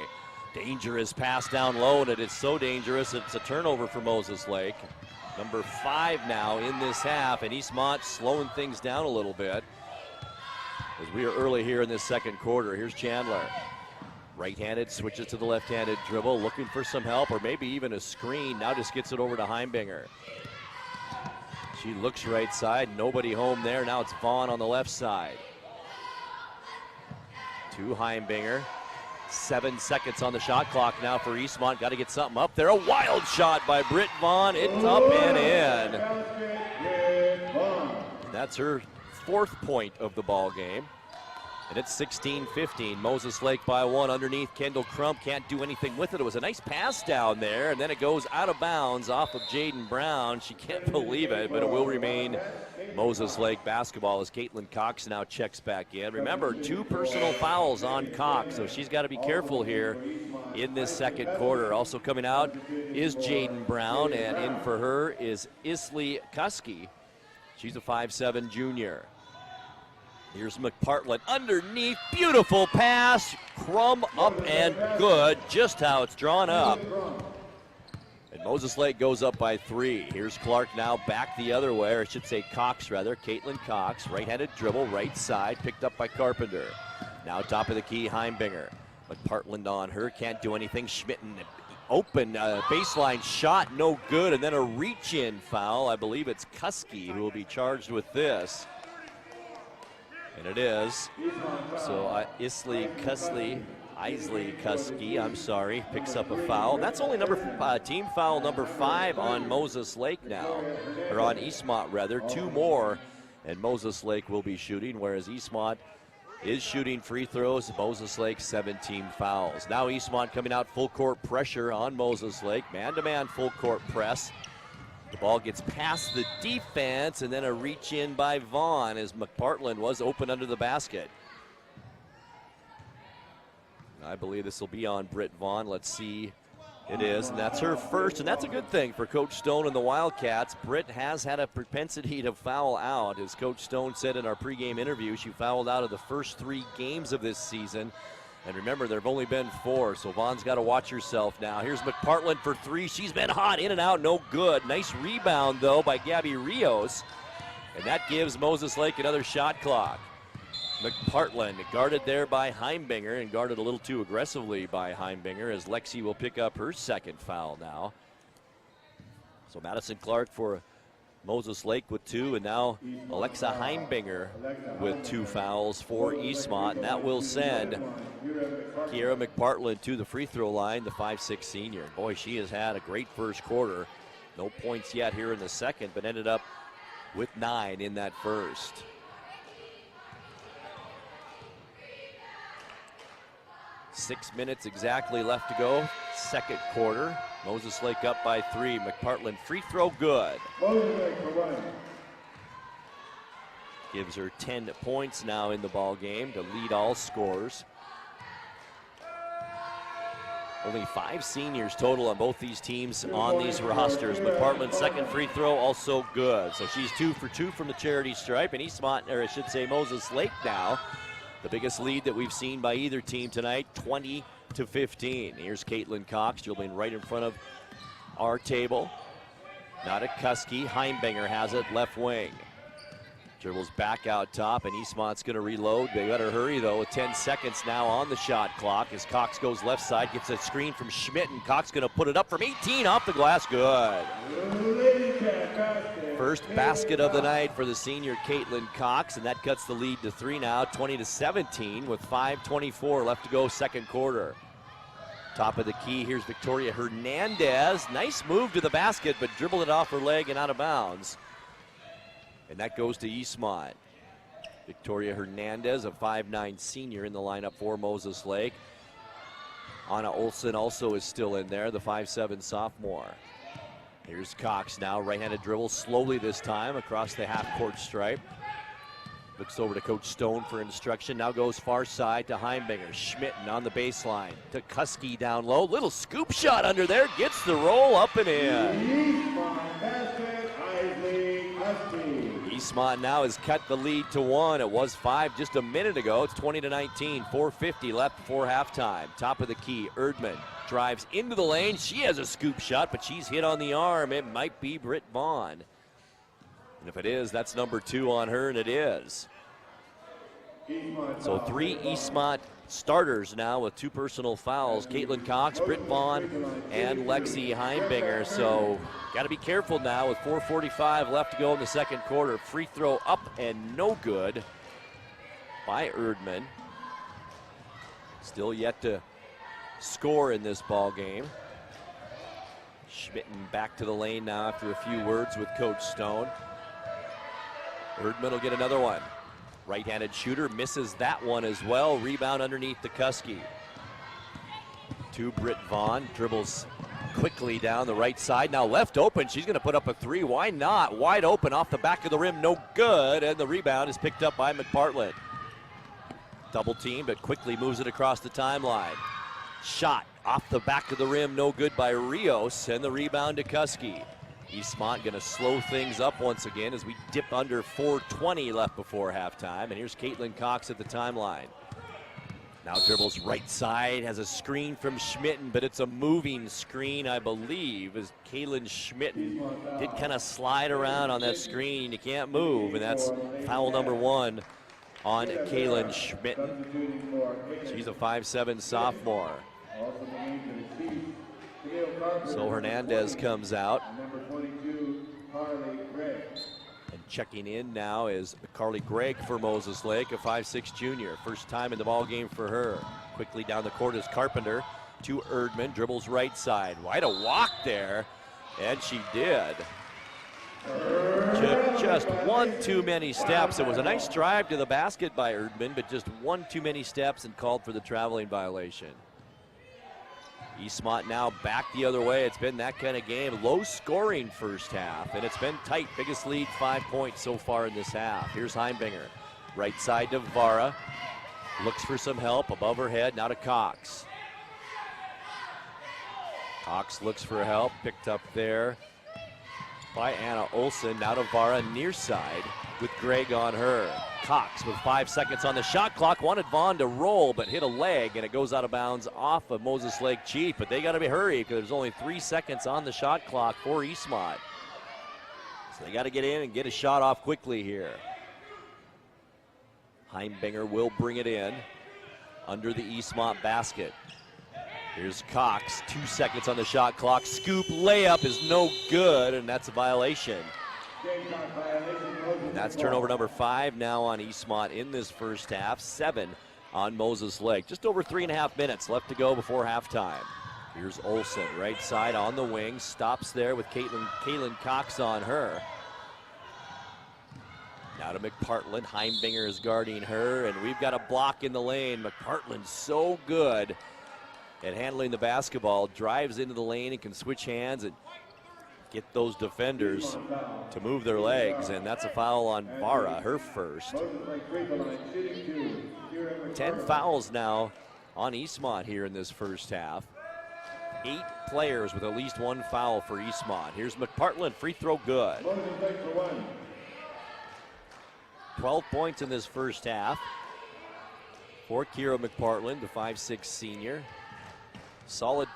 M: Dangerous pass down low, and it is so dangerous, it's a turnover for Moses Lake. Number 5 now in this half, and Eastmont slowing things down a little bit as we are early here in this second quarter. Here's Chandler. Right-handed, switches to the left-handed dribble, looking for some help or maybe even a screen. Now just gets it over to Heimbinger. She looks right side, nobody home there. Now it's Vaughn on the left side. To Heimbinger. 7 seconds on the shot clock now for Eastmont. Got to get something up there. A wild shot by Britt Vaughn. It's up and in. And that's her 4th point of the ball game. And it's 16-15. Moses Lake by 1 underneath. Kendall Crump can't do anything with it. It was a nice pass down there, and then it goes out of bounds off of Jaden Brown. She can't believe it, but it will remain Moses Lake basketball as Caitlin Cox now checks back in. Remember, 2 personal fouls on Cox, so she's got to be careful here in this second quarter. Also coming out is Jaden Brown, and in for her is Isley Kuski. She's a 5'7" junior. Here's McPartland underneath, beautiful pass, Crum up and good, just how it's drawn up. And Moses Lake goes up by 3. Here's Clark now back the other way, or I should say Cox rather, Caitlin Cox, right-handed dribble, right side, picked up by Carpenter. Now top of the key, Heimbinger. McPartland on her, can't do anything. Schmitten open, baseline shot, no good, and then a reach-in foul. I believe it's Kuski who will be charged with this. And it is. So Isley Kuski, picks up a foul. That's only team foul number 5 on Moses Lake now, or on Eastmont rather. 2 more, and Moses Lake will be shooting, whereas Eastmont is shooting free throws. Moses Lake 17 fouls. Now Eastmont coming out full court pressure on Moses Lake. Man-to-man full court press. The ball gets past the defense, and then a reach in by Vaughn as McPartland was open under the basket. I believe this will be on Britt Vaughn. Let's see. It is, and that's her first, and that's a good thing for Coach Stone and the Wildcats. Britt has had a propensity to foul out. As Coach Stone said in our pregame interview, she fouled out of the first 3 games of this season. And remember, there have only been 4, so Vaughn's got to watch herself now. Here's McPartland for 3. She's been hot, in and out, no good. Nice rebound, though, by Gabby Rios. And that gives Moses Lake another shot clock. McPartland guarded there by Heimbinger, and guarded a little too aggressively by Heimbinger, as Lexi will pick up her 2nd foul now. So Madison Clark for Moses Lake with 2, and now Alexa Heimbinger with 2 fouls for Eastmont. And that will send Kiera McPartland to the free throw line, the 5'6" senior. Boy, she has had a great first quarter. No points yet here in the second, but ended up with 9 in that first. Six minutes exactly left to go, second quarter. Moses Lake up by 3. McPartland free throw good. Gives her 10 points now in the ball game to lead all scores. Only 5 seniors total on both these teams on these rosters. McPartland's 2nd free throw also good. So she's 2 for 2 from the charity stripe, and Eastmont, or I should say Moses Lake now, the biggest lead that we've seen by either team tonight, 20-15. Here's Caitlin Cox dribbling right in front of our table. Not a Kuski. Heimbinger has it, left wing. Dribbles back out top, and Eastmont's going to reload. They better hurry, though, with 10 seconds now on the shot clock as Cox goes left side, gets a screen from Schmidt, and Cox going to put it up from 18 off the glass. Good. First basket of the night for the senior Caitlin Cox, and that cuts the lead to 3 now, 20-17 with 5:24 left to go second quarter. Top of the key, here's Victoria Hernandez. Nice move to the basket, but dribbled it off her leg and out of bounds. And that goes to Eastmont. Victoria Hernandez, a 5'9" senior in the lineup for Moses Lake. Anna Olsen also is still in there, the 5'7" sophomore. Here's Cox now, right-handed dribble slowly this time across the half-court stripe. Looks over to Coach Stone for instruction. Now goes far side to Heimbinger. Schmitten on the baseline to Kuski down low. Little scoop shot under there. Gets the roll up and in. Eastmont now has cut the lead to 1. It was 5 just a minute ago. It's 20-19. 4:50 left before halftime. Top of the key, Erdman drives into the lane. She has a scoop shot, but she's hit on the arm. It might be Britt Vaughn. And if it is, that's number 2 on her, and it is. So 3 Eastmont starters now with 2 personal fouls. Caitlin Cox, Britt Vaughn, and Lexi Heimbinger. So got to be careful now with 4:45 left to go in the second quarter. Free throw up and no good by Erdman. Still yet to score in this ball game. Schmitten back to the lane now after a few words with Coach Stone. Erdman will get another one. Right-handed shooter misses that one as well. Rebound underneath the Kuski. To Britt Vaughn, dribbles quickly down the right side. Now left open, she's gonna put up a 3. Why not? Wide open off the back of the rim, no good. And the rebound is picked up by McPartland. Double team, but quickly moves it across the timeline. Shot off the back of the rim, no good by Rios, and the rebound to Kuski. Eastmont going to slow things up once again as we dip under 4:20 left before halftime. And here's Caitlin Cox at the timeline. Now dribbles right side, has a screen from Schmitten, but it's a moving screen, I believe, as Kaylin Schmitten did kind of slide around on that screen. You can't move, and that's foul number 1 on Kaylin Schmitten. She's a 5'7" sophomore. So Hernandez comes out. And checking in now is Carly Gregg for Moses Lake, a 5'6" junior. First time in the ball game for her. Quickly down the court is Carpenter to Erdman. Dribbles right side. Wide a walk there, and she did. Just one too many steps. It was a nice drive to the basket by Erdman, but just one too many steps and called for the traveling violation. Eastmont now back the other way. It's been that kind of game. Low scoring first half, and it's been tight. Biggest lead, 5 points so far in this half. Here's Heimbinger. Right side to Vara. Looks for some help above her head. Now to Cox. Cox looks for help. Picked up there by Anna Olsen. Now to Vara near side with Gregg on her. Cox with 5 seconds on the shot clock. Wanted Vaughn to roll, but hit a leg, and it goes out of bounds off of Moses Lake Chief. But they got to be hurried because there's only 3 seconds on the shot clock for Eastmont. So they got to get in and get a shot off quickly here. Heimbinger will bring it in under the Eastmont basket. Here's Cox, 2 seconds on the shot clock. Scoop layup is no good, and that's a violation. And that's turnover number 5 now on Eastmont in this first half. 7 on Moses Lake. Just over 3.5 minutes left to go before halftime. Here's Olsen, right side on the wing. Stops there with Kaylin Cox on her. Now to McPartland. Heimbinger is guarding her, and we've got a block in the lane. McPartland's so good at handling the basketball. Drives into the lane and can switch hands and get those defenders to move their legs, and that's a foul on Vara, her first. 10 fouls now on Eastmont here in this first half. 8 players with at least 1 foul for Eastmont. Here's McPartland, free throw good. 12 points in this first half for Kira McPartland, the 5'6" senior. Solid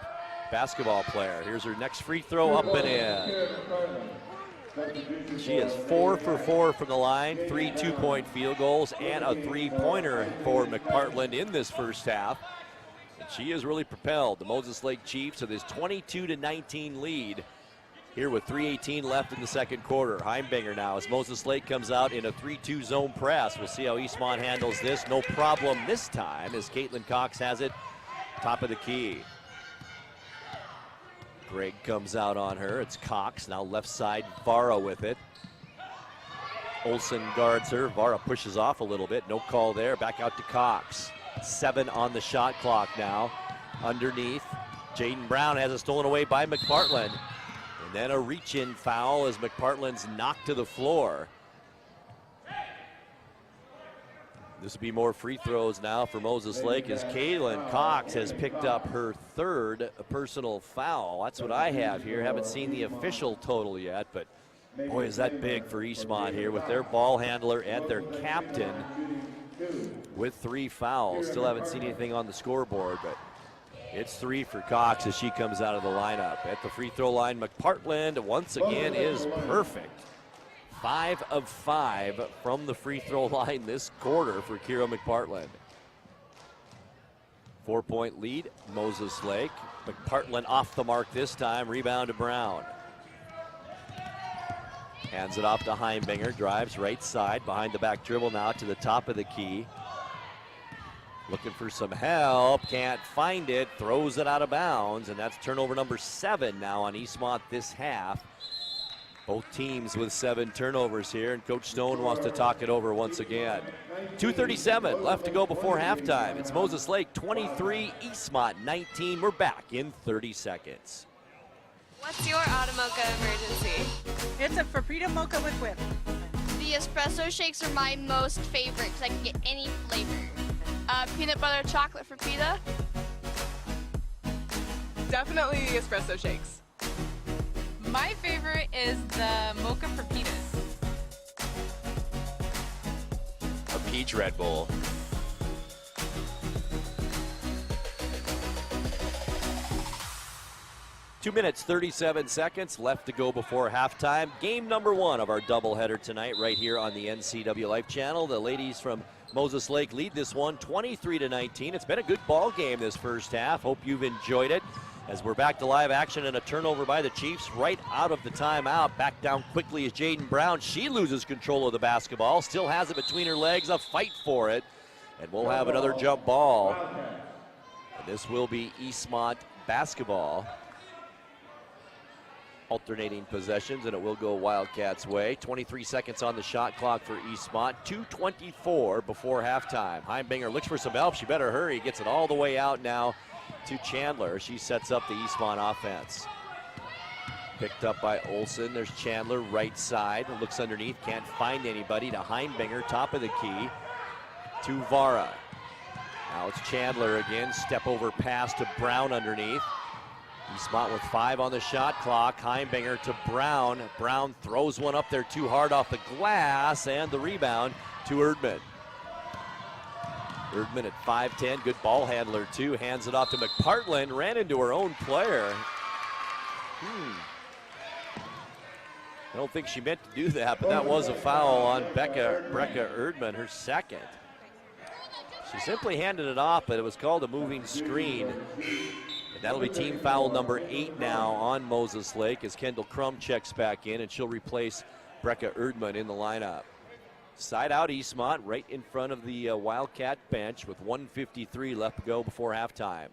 M: basketball player. Here's her next free throw, up and in. She is 4 for 4 from the line, 3 two-point field goals, and a 3-pointer for McPartland in this first half. And she has really propelled the Moses Lake Chiefs to this 22-19 lead here with 3:18 left in the second quarter. Heimbinger now as Moses Lake comes out in a 3-2 zone press. We'll see how Eastmont handles this. No problem this time as Caitlin Cox has it top of the key. Gregg comes out on her. It's Cox, now left side, Vara with it. Olsen guards her. Vara pushes off a little bit. No call there. Back out to Cox. 7 on the shot clock now. Underneath, Jaden Brown has it stolen away by McPartland. And And then a reach-in foul as McPartland's knocked to the floor. This will be more free throws now for Moses Lake as Kaylin Cox has picked up her third personal foul. That's what I have here. Haven't seen the official total yet, but boy, is that big for Eastmont here with their ball handler and their captain with 3 fouls. Still haven't seen anything on the scoreboard, but it's 3 for Cox as she comes out of the lineup. At the free throw line, McPartland once again is perfect. 5 of 5 from the free throw line this quarter for Kira McPartland. 4-point lead, Moses Lake. McPartland off the mark this time, rebound to Brown. Hands it off to Heimbinger, drives right side, behind the back dribble now to the top of the key. Looking for some help, can't find it, throws it out of bounds, and that's turnover number 7 now on Eastmont this half. Both teams with 7 turnovers here, and Coach Stone wants to talk it over once again. 2:37 left to go before halftime. It's Moses Lake 23, Eastmont 19. We're back in 30 seconds.
F: What's your Automocha emergency?
G: It's a Frappuccino mocha with whip.
H: The espresso shakes are my most favorite because I can get any flavor.
F: Peanut butter chocolate for pita. Definitely the espresso shakes.
G: My favorite is the mocha for pitas.
I: A peach Red Bull.
M: Two minutes, 37 seconds left to go before halftime. Game number 1 of our doubleheader tonight right here on the NCWLIFE channel. The ladies from Moses Lake lead this one 23-19. It's been a good ball game this first half. Hope you've enjoyed it. As we're back to live action and a turnover by the Chiefs right out of the timeout. Back down quickly is Jaden Brown. She loses control of the basketball. Still has it between her legs. A fight for it. And we'll have another jump ball. And this will be Eastmont basketball. Alternating possessions, and it will go Wildcats' way. 23 seconds on the shot clock for Eastmont. 2:24 before halftime. Heimbinger looks for some help. She better hurry. Gets it all the way out now to Chandler. She sets up the Eastmont offense. Picked up by Olsen. There's Chandler right side. Looks underneath. Can't find anybody. To Heimbinger, top of the key. To Vara. Now it's Chandler again. Step over pass to Brown underneath. Eastmont with 5 on the shot clock. Heimbinger to Brown. Brown throws one up there too hard off the glass, and the rebound to Erdman. Erdman at 5'10", good ball handler too. Hands it off to McPartland. Ran into her own player. I don't think she meant to do that, but that was a foul on Brecca Erdman, her second. She simply handed it off, but it was called a moving screen. And that'll be team foul number 8 now on Moses Lake as Kendall Crum checks back in, and she'll replace Brecca Erdman in the lineup. Side out Eastmont right in front of the Wildcat bench with 1:53 left to go before halftime.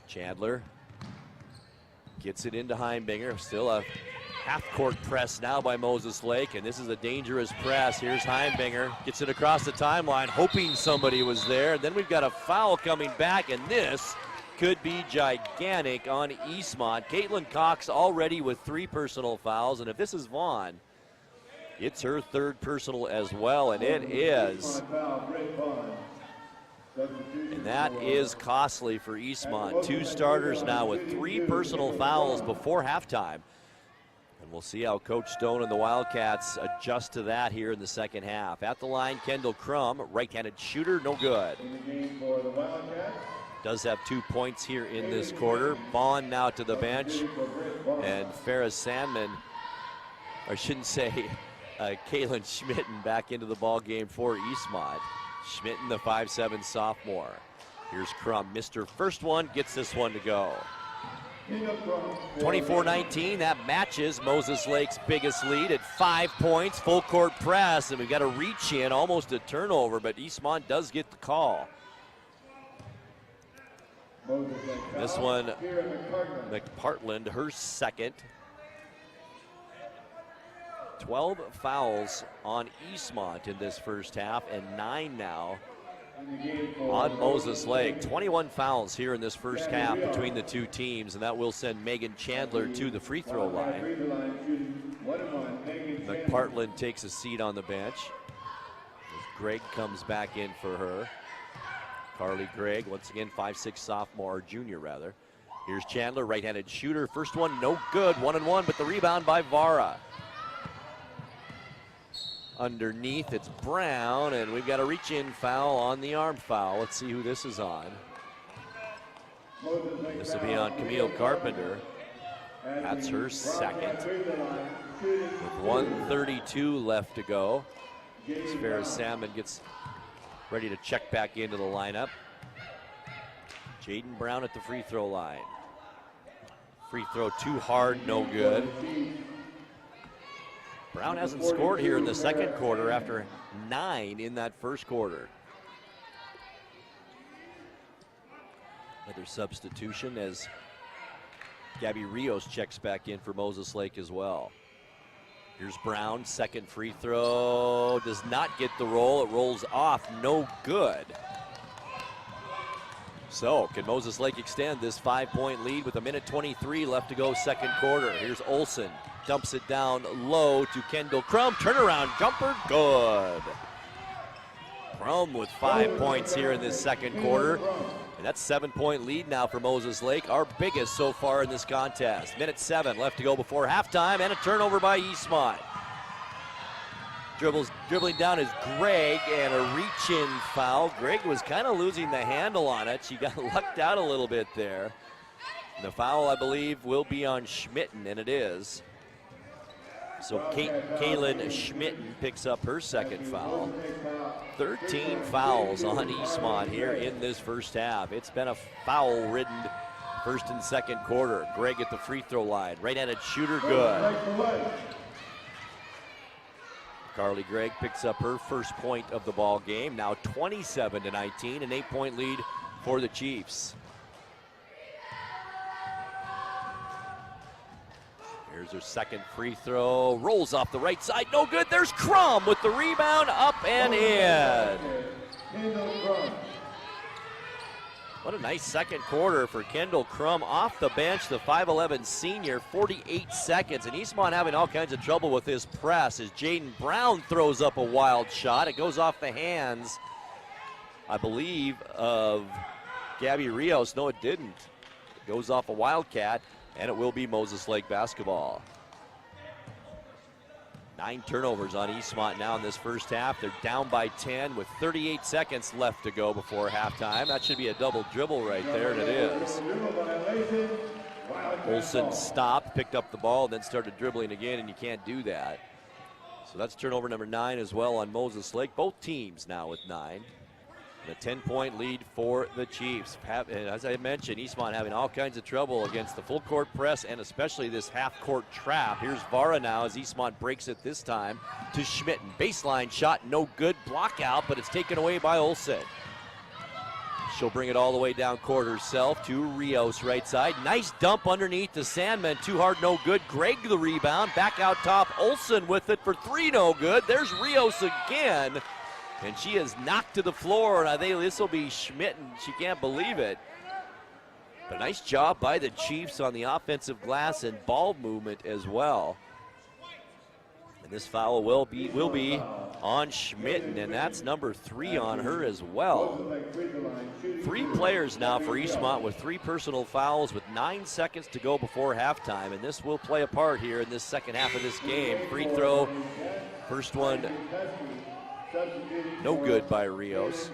M: Chandler gets it into Heimbinger. Still a half-court press now by Moses Lake, and this is a dangerous press. Here's Heimbinger, gets it across the timeline, hoping somebody was there. And then we've got a foul coming back, and this could be gigantic on Eastmont. Caitlin Cox already with 3 personal fouls, and if this is Vaughn, it's her 3rd personal as well, and it is. And that is costly for Eastmont. 2 starters now with 3 personal fouls before halftime. And we'll see how Coach Stone and the Wildcats adjust to that here in the second half. At the line, Kendall Crum, right-handed shooter, no good. Does have 2 points here in this quarter. Vaughn now to the bench, and Farrah Sandman, or I shouldn't say, Kaylin Schmitten back into the ball game for Eastmont. Schmitten, the 5'7" sophomore. Here's Crum, missed her first one, gets this one to go. 24-19, that matches Moses Lake's biggest lead at 5 points, full court press, and we've got a reach in, almost a turnover, but Eastmont does get the call. This one, McPartland, her second. 12 fouls on Eastmont in this first half, and 9 now on Moses Lake. 21 fouls here in this first half between the two teams, and that will send Megan Chandler to the free throw line. McPartland takes a seat on the bench as Gregg comes back in for her. Carly Gregg, once again, 5'6" sophomore, or junior rather. Here's Chandler, right-handed shooter. First one, no good, 1-1, but the rebound by Vara. Underneath, it's Brown, and we've got a reach-in foul on the arm foul. Let's see who this is on. This will be on Camille Carpenter. That's her second. With 1:32 left to go, as Farrah Salmon gets ready to check back into the lineup. Jaden Brown at the free throw line. Free throw too hard, no good. Brown hasn't scored here in the second quarter after 9 in that first quarter. Another substitution as Gabby Rios checks back in for Moses Lake as well. Here's Brown, second free throw, does not get the roll. It rolls off, no good. So, can Moses Lake extend this 5-point lead with 1:23 left to go second quarter? Here's Olsen, dumps it down low to Kendall Crum. Turnaround jumper, good. Crum with 5 points here in this second quarter. And that's 7-point lead now for Moses Lake, our biggest so far in this contest. 1:07 left to go before halftime, and a turnover by Eastmont. Dribbling down is Gregg, and a reach-in foul. Gregg was kind of losing the handle on it. She got lucked out a little bit there. And the foul, I believe, will be on Schmitten, and it is. So Kaylin Schmitten picks up her second foul. 13 fouls on Eastmont here in this first half. It's been a foul-ridden first and second quarter. Gregg at the free throw line. Right-handed shooter, good. Carly Gregg picks up her first point of the ball game. Now 27-19, an 8-point lead for the Chiefs. Here's her second free throw. Rolls off the right side. No good. There's Crum with the rebound, up and in. What a nice second quarter for Kendall Crum off the bench, the 5'11 senior, 48 seconds. And Eastmont having all kinds of trouble with this press as Jaden Brown throws up a wild shot. It goes off the hands, I believe, of Gabby Rios. No, it didn't. It goes off a Wildcat, and it will be Moses Lake basketball. 9 turnovers on Eastmont now in this first half. They're down by 10 with 38 seconds left to go before halftime. That should be a double dribble right there, and it is. Olsen stopped, picked up the ball, then started dribbling again, and you can't do that. So that's turnover number 9 as well on Moses Lake. Both teams now with 9. And a 10-point lead for the Chiefs. As I mentioned, Eastmont having all kinds of trouble against the full court press and especially this half-court trap. Here's Vara now as Eastmont breaks it this time to Schmitten. Baseline shot, no good. Block out, but it's taken away by Olsen. She'll bring it all the way down court herself to Rios right side. Nice dump underneath the Sandman. Too hard, no good. Gregg the rebound. Back out top. Olsen with it for 3, no good. There's Rios again. And she is knocked to the floor, and I think this will be Schmitten. She can't believe it. But nice job by the Chiefs on the offensive glass and ball movement as well. And this foul will be on Schmitten, and that's number 3 on her as well. 3 players now for Eastmont with 3 personal fouls with 9 seconds to go before halftime, and this will play a part here in this second half of this game. Free throw, first one, no good by Rios.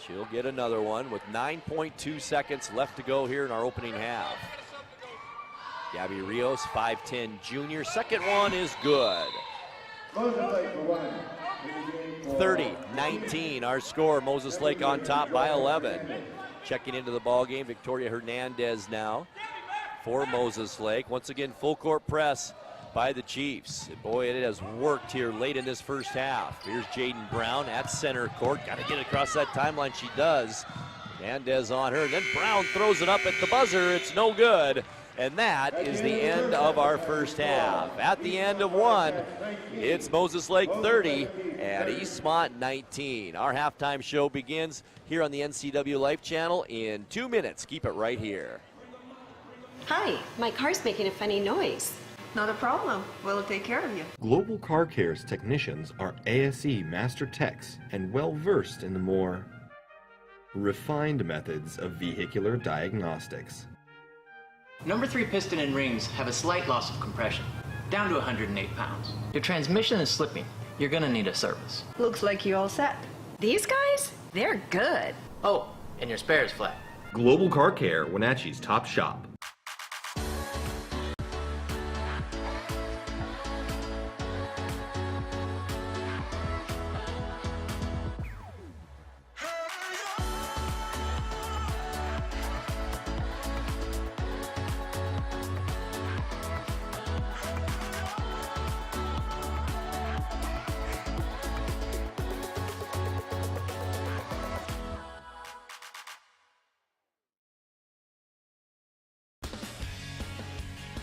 M: She'll get another one with 9.2 seconds left to go here in our opening half. Gabby Rios, 5'10 junior. Second one is good. 30-19 our score. Moses Lake on top by 11. Checking into the ball game, Victoria Hernandez now for Moses Lake. Once again, full court press by the Chiefs. And boy, it has worked here late in this first half. Here's Jaden Brown at center court. Got to get across that timeline. She does. Hernandez on her. Then Brown throws it up at the buzzer. It's no good. And that is the end of our first half. At the end of one, it's Moses Lake 30 and Eastmont 19. Our halftime show begins here on the NCWLIFE channel in 2 minutes. Keep it right here.
J: Hi, my car's making a funny noise.
K: Not a problem. We'll take care of you.
C: Global Car Care's technicians are ASE Master Techs and well versed in the more refined methods of vehicular diagnostics.
L: Number 3 piston and rings have a slight loss of compression, down to 108 pounds. Your transmission is slipping. You're gonna need a service.
K: Looks like you all set.
J: These guys? They're good.
L: Oh, and your spare is flat.
C: Global Car Care, Wenatchee's top shop.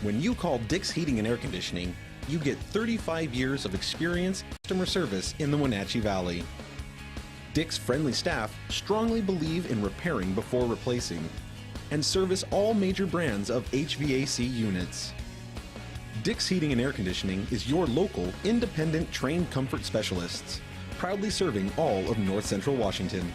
C: When you call Dick's Heating and Air Conditioning, you get 35 years of experience and customer service in the Wenatchee Valley. Dick's friendly staff strongly believe in repairing before replacing and service all major brands of HVAC units. Dick's Heating and Air Conditioning is your local, independent, trained comfort specialists, proudly serving all of North Central Washington.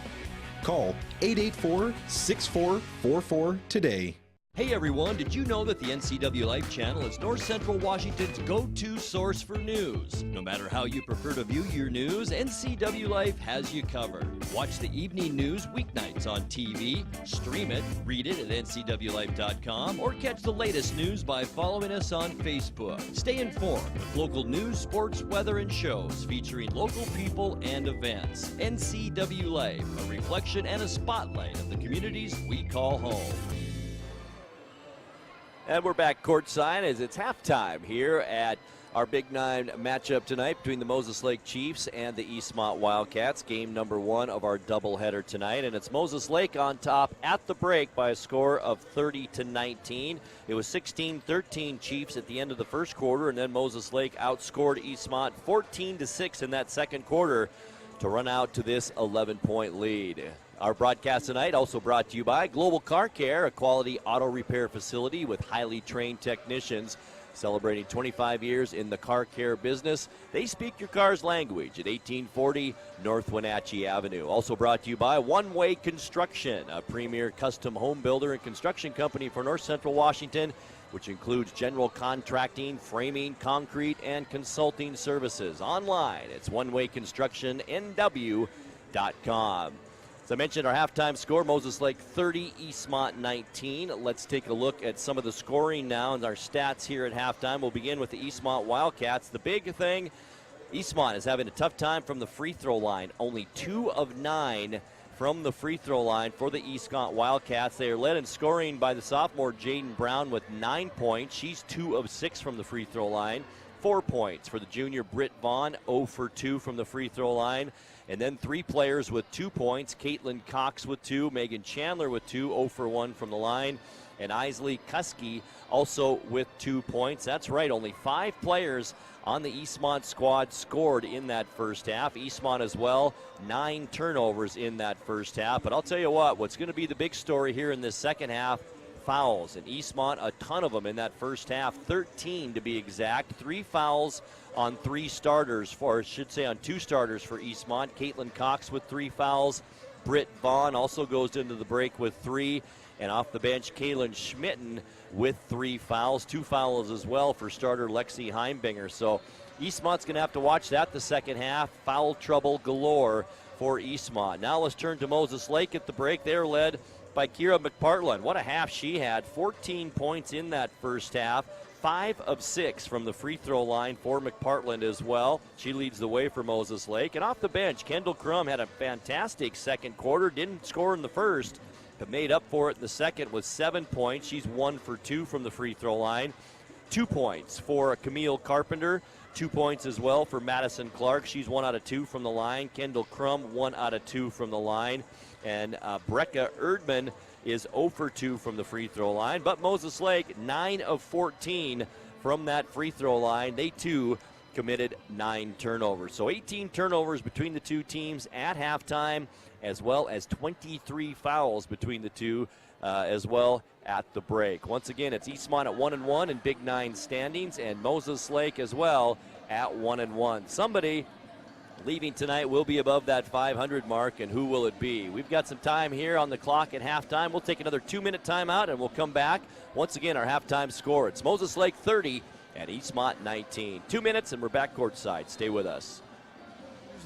C: Call 884-6444 today.
B: Hey everyone, did you know that the NCWLIFE channel is North Central Washington's go-to source for news? No matter how you prefer to view your news, NCWLIFE has you covered. Watch the evening news weeknights on TV, stream it, read it at ncwlife.com, or catch the latest news by following us on Facebook. Stay informed with local news, sports, weather, and shows featuring local people and events. NCWLIFE, a reflection and a spotlight of the communities we call home. And we're back courtside as it's halftime here at our Big Nine matchup tonight between the Moses Lake Chiefs and the Eastmont Wildcats. Game number 1 of our doubleheader tonight. And it's Moses Lake on top at the break by a score of 30-19. It was 16-13 Chiefs at the end of the first quarter, and then Moses Lake outscored Eastmont 14-6 in that second quarter to run out to this 11-point lead. Our broadcast tonight also brought to you by Global Car Care, a quality auto repair facility with highly trained technicians. Celebrating 25 years in the car care business, they speak your car's language at 1840 North Wenatchee Avenue. Also brought to you by One Way Construction, a premier custom home builder and construction company for North Central Washington, which includes general contracting, framing, concrete, and consulting services. Online, it's onewayconstructionnw.com. As I mentioned, our halftime score, Moses Lake 30, Eastmont 19. Let's take a look at some of the scoring now and our stats here at halftime. We'll begin with the Eastmont Wildcats. The big thing, Eastmont is having a tough time from the free throw line. Only 2 of 9 from the free throw line for the Eastmont Wildcats. They are led in scoring by the sophomore Jaden Brown with 9 points. She's 2 of 6 from the free throw line. 4 points for the junior Britt Vaughn, 0 for 2 from the free throw line. And then 3 players with 2 points. Caitlin Cox with 2, Megan Chandler with 2, 0 for 1 from the line. And Isley Kuski also with 2 points. That's right, only 5 players on the Eastmont squad scored in that first half. Eastmont as well, 9 turnovers in that first half. But I'll tell you what's going to be the big story here in this second half, fouls. And Eastmont, a ton of them in that first half, 13 to be exact. 3 fouls on 3 starters, or I should say on 2 starters for Eastmont. Caitlin Cox with 3 fouls. Britt Vaughn also goes into the break with 3. And off the bench, Kaylin Schmitten with 3 fouls. 2 fouls as well for starter Lexi Heimbinger. So Eastmont's going to have to watch that the second half. Foul trouble galore for Eastmont. Now let's turn to Moses Lake at the break. They're led by Kira McPartland. What a half she had. 14 points in that first half. 5 of 6 from the free throw line for McPartland as well. She leads the way for Moses Lake. And off the bench, Kendall Crum had a fantastic second quarter. Didn't score in the first, but made up for it in the second with 7 points. She's 1 for 2 from the free throw line. 2 points for Camille Carpenter. 2 points as well for Madison Clark. She's 1 out of 2 from the line. Kendall Crum, 1 out of 2 from the line.
M: And Brecca Erdman is 0 for 2 from the free throw line. But Moses Lake, 9 of 14 from that free throw line. They too committed 9 turnovers. So 18 turnovers between the two teams at halftime, as well as 23 fouls between the two as well at the break. Once again, it's Eastmont at 1-1 in Big 9 standings, and Moses Lake as well at 1-1. Somebody leaving tonight will be above that 500 mark, and who will it be? We've got some time here on the clock at halftime. We'll take another 2-minute timeout, and we'll come back. Once again, our halftime score. It's Moses Lake 30 and Eastmont 19. 2 minutes, and we're back courtside. Stay with us.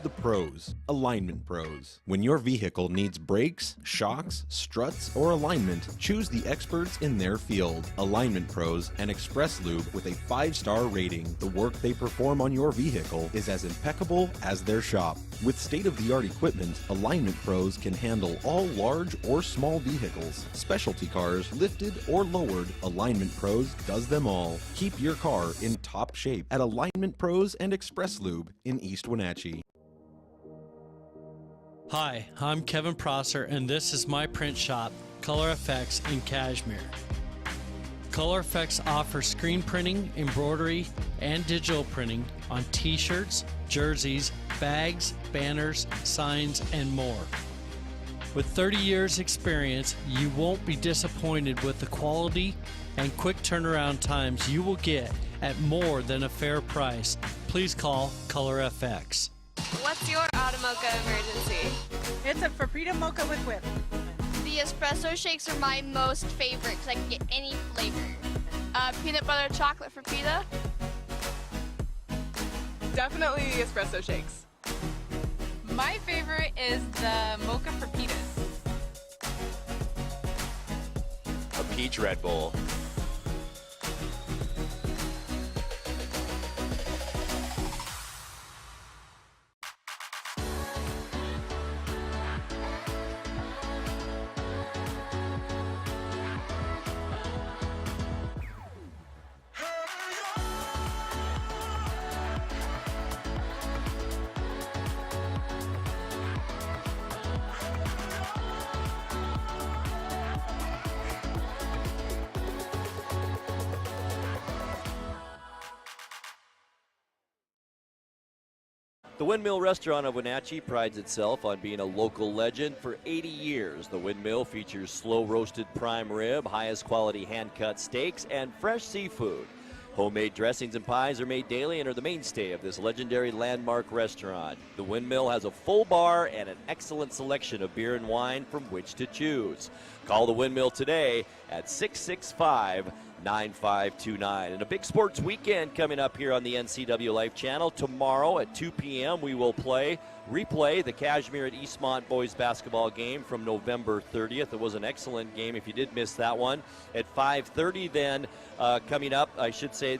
C: The pros, alignment pros. When your vehicle needs brakes, shocks, struts, or alignment, choose the experts in their field. Alignment Pros and Express Lube with a 5-star rating. The work they perform on your vehicle is as impeccable as their shop. With state-of-the-art equipment, Alignment Pros can handle all large or small vehicles, specialty cars, lifted or lowered. Alignment Pros does them all. Keep your car in top shape at Alignment Pros and Express Lube in East Wenatchee.
D: Hi, I'm Kevin Prosser, and this is my print shop, Color Effects in Cashmere. Color Effects offers screen printing, embroidery, and digital printing on t-shirts, jerseys, bags, banners, signs, and more. With 30 years experience, you won't be disappointed with the quality and quick turnaround times you will get at more than a fair price. Please call Color FX.
F: What's your automocha emergency?
G: It's a Faprita mocha with whip.
H: The espresso shakes are my most favorite because I can get any flavor.
F: Peanut butter chocolate for pita?
G: Definitely espresso shakes. My favorite is the mocha for pitas.
I: A peach Red Bull.
M: The Windmill Restaurant of Wenatchee prides itself on being a local legend for 80 years. The Windmill features slow-roasted prime rib, highest quality hand-cut steaks, and fresh seafood. Homemade dressings and pies are made daily and are the mainstay of this legendary landmark restaurant. The Windmill has a full bar and an excellent selection of beer and wine from which to choose. Call the Windmill today at 665-9529. And a big sports weekend coming up here on the NCWLIFE channel. Tomorrow at 2 p.m. we will replay the Cashmere at Eastmont boys basketball game from November 30th. It was an excellent game if you did miss that one. At 5:30 then coming up, I should say,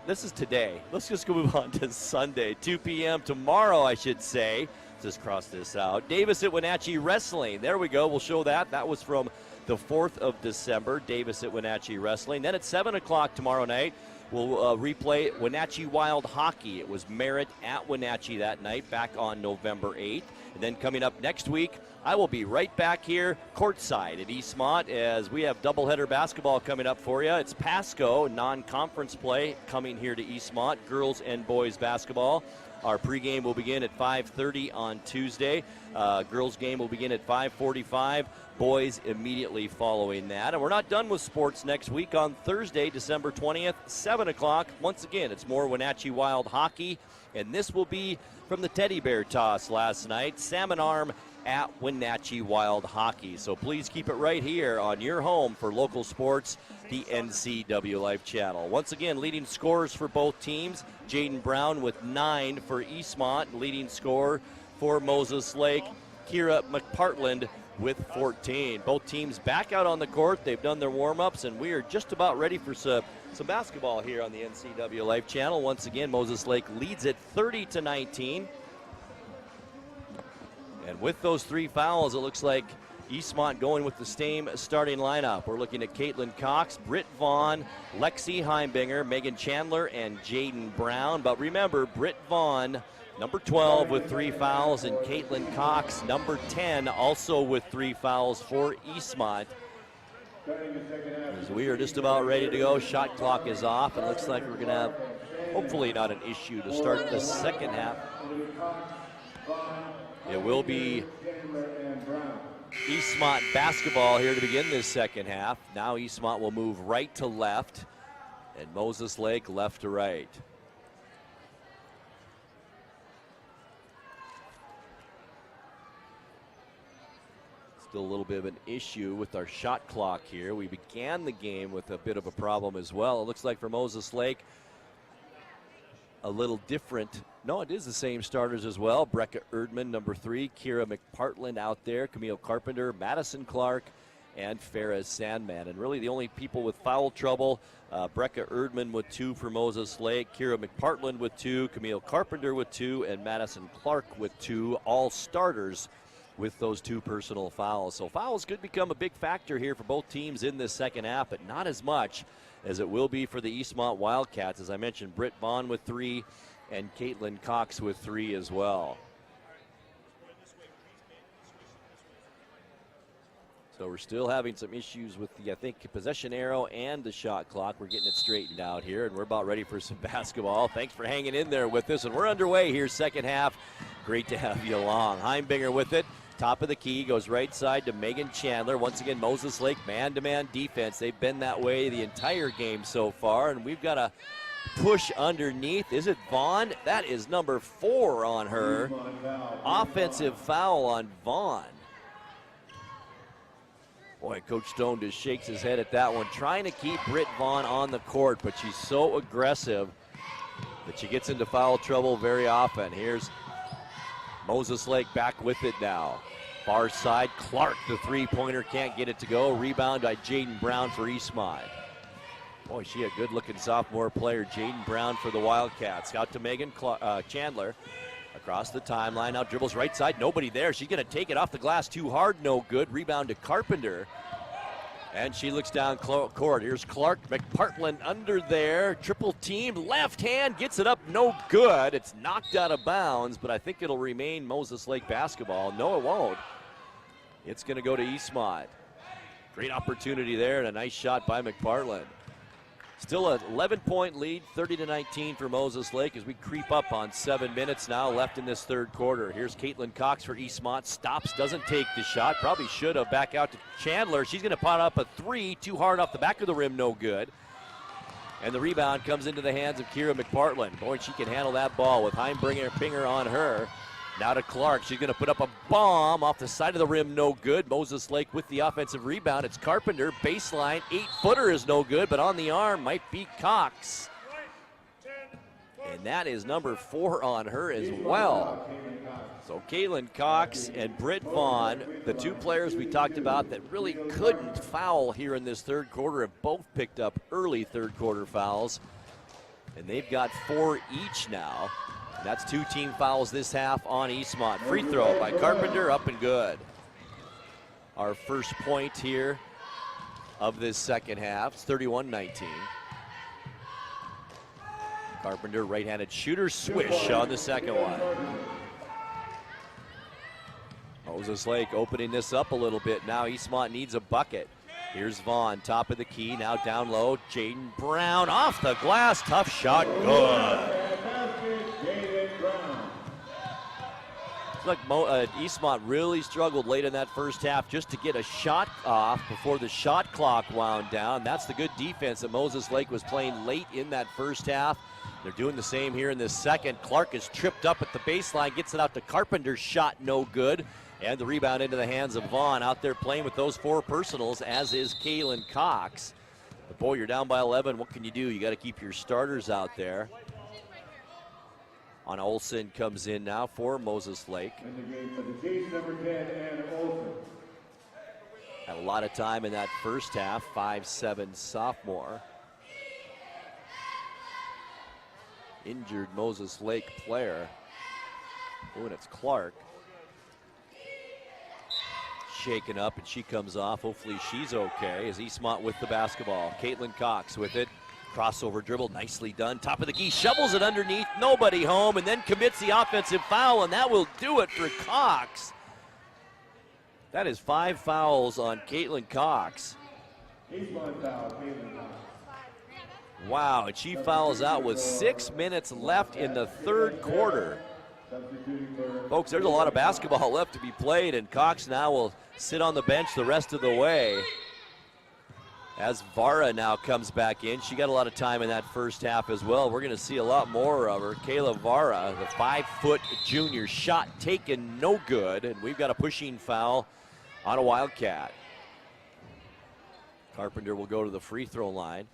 M: this is today. Let's just go move on to Sunday. 2 p.m. tomorrow, I should say. Let's just cross this out. Davis at Wenatchee Wrestling. There we go. We'll show that. That was from the 4th of December, Davis at Wenatchee Wrestling. Then at 7 o'clock tomorrow night, we'll replay Wenatchee Wild Hockey. It was Merritt at Wenatchee that night, back on November 8th. And then coming up next week, I will be right back here courtside at Eastmont as we have doubleheader basketball coming up for you. It's Pasco, non-conference play, coming here to Eastmont, girls and boys basketball. Our pregame will begin at 5:30 on Tuesday. Girls game will begin at 5:45. Boys immediately following that. And we're not done with sports next week. On Thursday, December 20th, 7 o'clock. Once again, it's more Wenatchee Wild Hockey. And this will be from the Teddy Bear Toss last night. Salmon Arm at Wenatchee Wild Hockey. So please keep it right here on your home for local sports, the NCWLIFE channel. Once again, leading scorers for both teams. Jaden Brown with 9 for Eastmont. Leading scorer for Moses Lake, Kira McPartland with 14. Both teams back out on the court. They've done their warm-ups, and we are just about ready for some basketball here on the NCWLIFE channel. Once again, Moses Lake leads it 30-19. And with those 3 fouls, it looks like Eastmont going with the same starting lineup. We're looking at Caitlin Cox, Britt Vaughn, Lexi Heimbinger, Megan Chandler, and Jaden Brown. But remember, Britt Vaughn Number 12 with 3 fouls, and Caitlin Cox, number 10, also with 3 fouls for Eastmont. As we are just about ready to go, shot clock is off. It looks like we're going to have, hopefully not an issue to start the second half. It will be Eastmont basketball here to begin this second half. Now Eastmont will move right to left, and Moses Lake left to right. Still a little bit of an issue with our shot clock here. We began the game with a bit of a problem as well. It looks like for Moses Lake, a little different. No, it is the same starters as well. Brecca Erdman, number 3. Kira McPartland out there. Camille Carpenter, Madison Clark, and Farah Sandman. And really the only people with foul trouble, Brecca Erdman with 2 for Moses Lake. Kira McPartland with 2. Camille Carpenter with 2. And Madison Clark with 2. All starters with those 2 personal fouls. So fouls could become a big factor here for both teams in this second half, but not as much as it will be for the Eastmont Wildcats. As I mentioned, Britt Vaughn with 3 and Caitlin Cox with 3 as well. So we're still having some issues with the, I think, possession arrow and the shot clock. We're getting it straightened out here, and we're about ready for some basketball. Thanks for hanging in there with us, and we're underway here, second half. Great to have you along. Heimbinger with it. Top of the key, goes right side to Megan Chandler. Once again, Moses Lake, man-to-man defense. They've been that way the entire game so far, and we've got a push underneath. Is it Vaughn? That is number 4 on her. Offensive foul on Vaughn. Boy, Coach Stone just shakes his head at that one, trying to keep Britt Vaughn on the court, but she's so aggressive that she gets into foul trouble very often. Here's Moses Lake back with it now. Far side, Clark, the three-pointer, can't get it to go. Rebound by Jaden Brown for Eastmont. Boy, she a good-looking sophomore player. Jaden Brown for the Wildcats. Out to Megan Chandler. Across the timeline, now dribbles right side, nobody there. She's gonna take it off the glass too hard, no good. Rebound to Carpenter. And she looks down court. Here's Clark, McPartland under there. Triple team, left hand, gets it up, no good. It's knocked out of bounds, but I think it'll remain Moses Lake basketball. No, it won't. It's gonna go to Eastmont. Great opportunity there, and a nice shot by McPartland. Still an 11-point lead, 30-19 for Moses Lake as we creep up on 7 minutes now left in this third quarter. Here's Caitlin Cox for Eastmont. Stops, doesn't take the shot. Probably should have. Back out to Chandler. She's going to pot up a 3. Too hard off the back of the rim, no good. And the rebound comes into the hands of Kira McPartland. Boy, she can handle that ball with Heimbinger on her. Now to Clark. She's going to put up a bomb off the side of the rim, no good. Moses Lake with the offensive rebound. It's Carpenter. Baseline, 8-footer is no good, but on the arm might be Cox. And that is number 4 on her as well. So Caitlin Cox and Britt Vaughn, the 2 players we talked about that really couldn't foul here in this third quarter, have both picked up early third quarter fouls. And they've got 4 each now. That's 2 team fouls this half on Eastmont. Free throw by Carpenter, up and good. Our first point here of this second half. It's 31-19. Carpenter, right-handed shooter, swish on the second one. Moses Lake opening this up a little bit. Now Eastmont needs a bucket. Here's Vaughn, top of the key, now down low. Jaden Brown off the glass, tough shot, good. Look, Eastmont really struggled late in that first half just to get a shot off before the shot clock wound down. That's the good defense that Moses Lake was playing late in that first half. They're doing the same here in this second. Clark is tripped up at the baseline, gets it out to Carpenter, shot no good. And the rebound into the hands of Vaughn out there playing with those 4 personals, as is Kaylin Cox. But boy, you're down by 11. What can you do? You got to keep your starters out there. On Olsen comes in now for Moses Lake.
N: In the game for the Chiefs, number 10, and Olsen.
M: Had a lot of time in that first half, 5'7" sophomore. Injured Moses Lake player. Oh, and it's Clark. Shaken up, and she comes off. Hopefully she's okay as Eastmont with the basketball. Caitlin Cox with it. Crossover dribble, nicely done. Top of the key, shovels it underneath, nobody home, and then commits the offensive foul, and that will do it for Cox. That is 5 fouls on Caitlin Cox.
N: Eastmont foul, Caitlin Cox.
M: Wow, and she fouls out with 6 minutes left in the third quarter. Folks, there's a lot of basketball left to be played, and Cox now will sit on the bench the rest of the way. As Vara now comes back in, she got a lot of time in that first half as well. We're going to see a lot more of her. Kayla Vara, the 5-foot junior, shot taken, no good, and we've got a pushing foul on a Wildcat. Carpenter will go to the free throw line.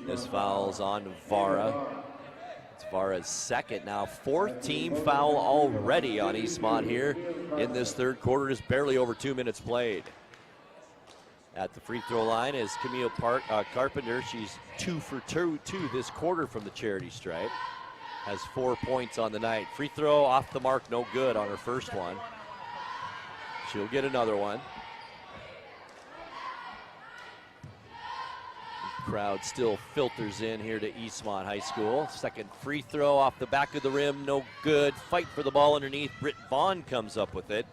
M: This foul's on Vara. It's Vara's second now, 4th team foul already on Eastmont here in this third quarter. Just barely over 2 minutes played. At the free throw line is Camille Carpenter. She's 2 for 2 this quarter from the charity stripe. Has 4 points on the night. Free throw off the mark, no good on her first one. She'll get another one. The crowd still filters in here to Eastmont High School. Second free throw off the back of the rim, no good. Fight for the ball underneath. Britt Vaughn comes up with it.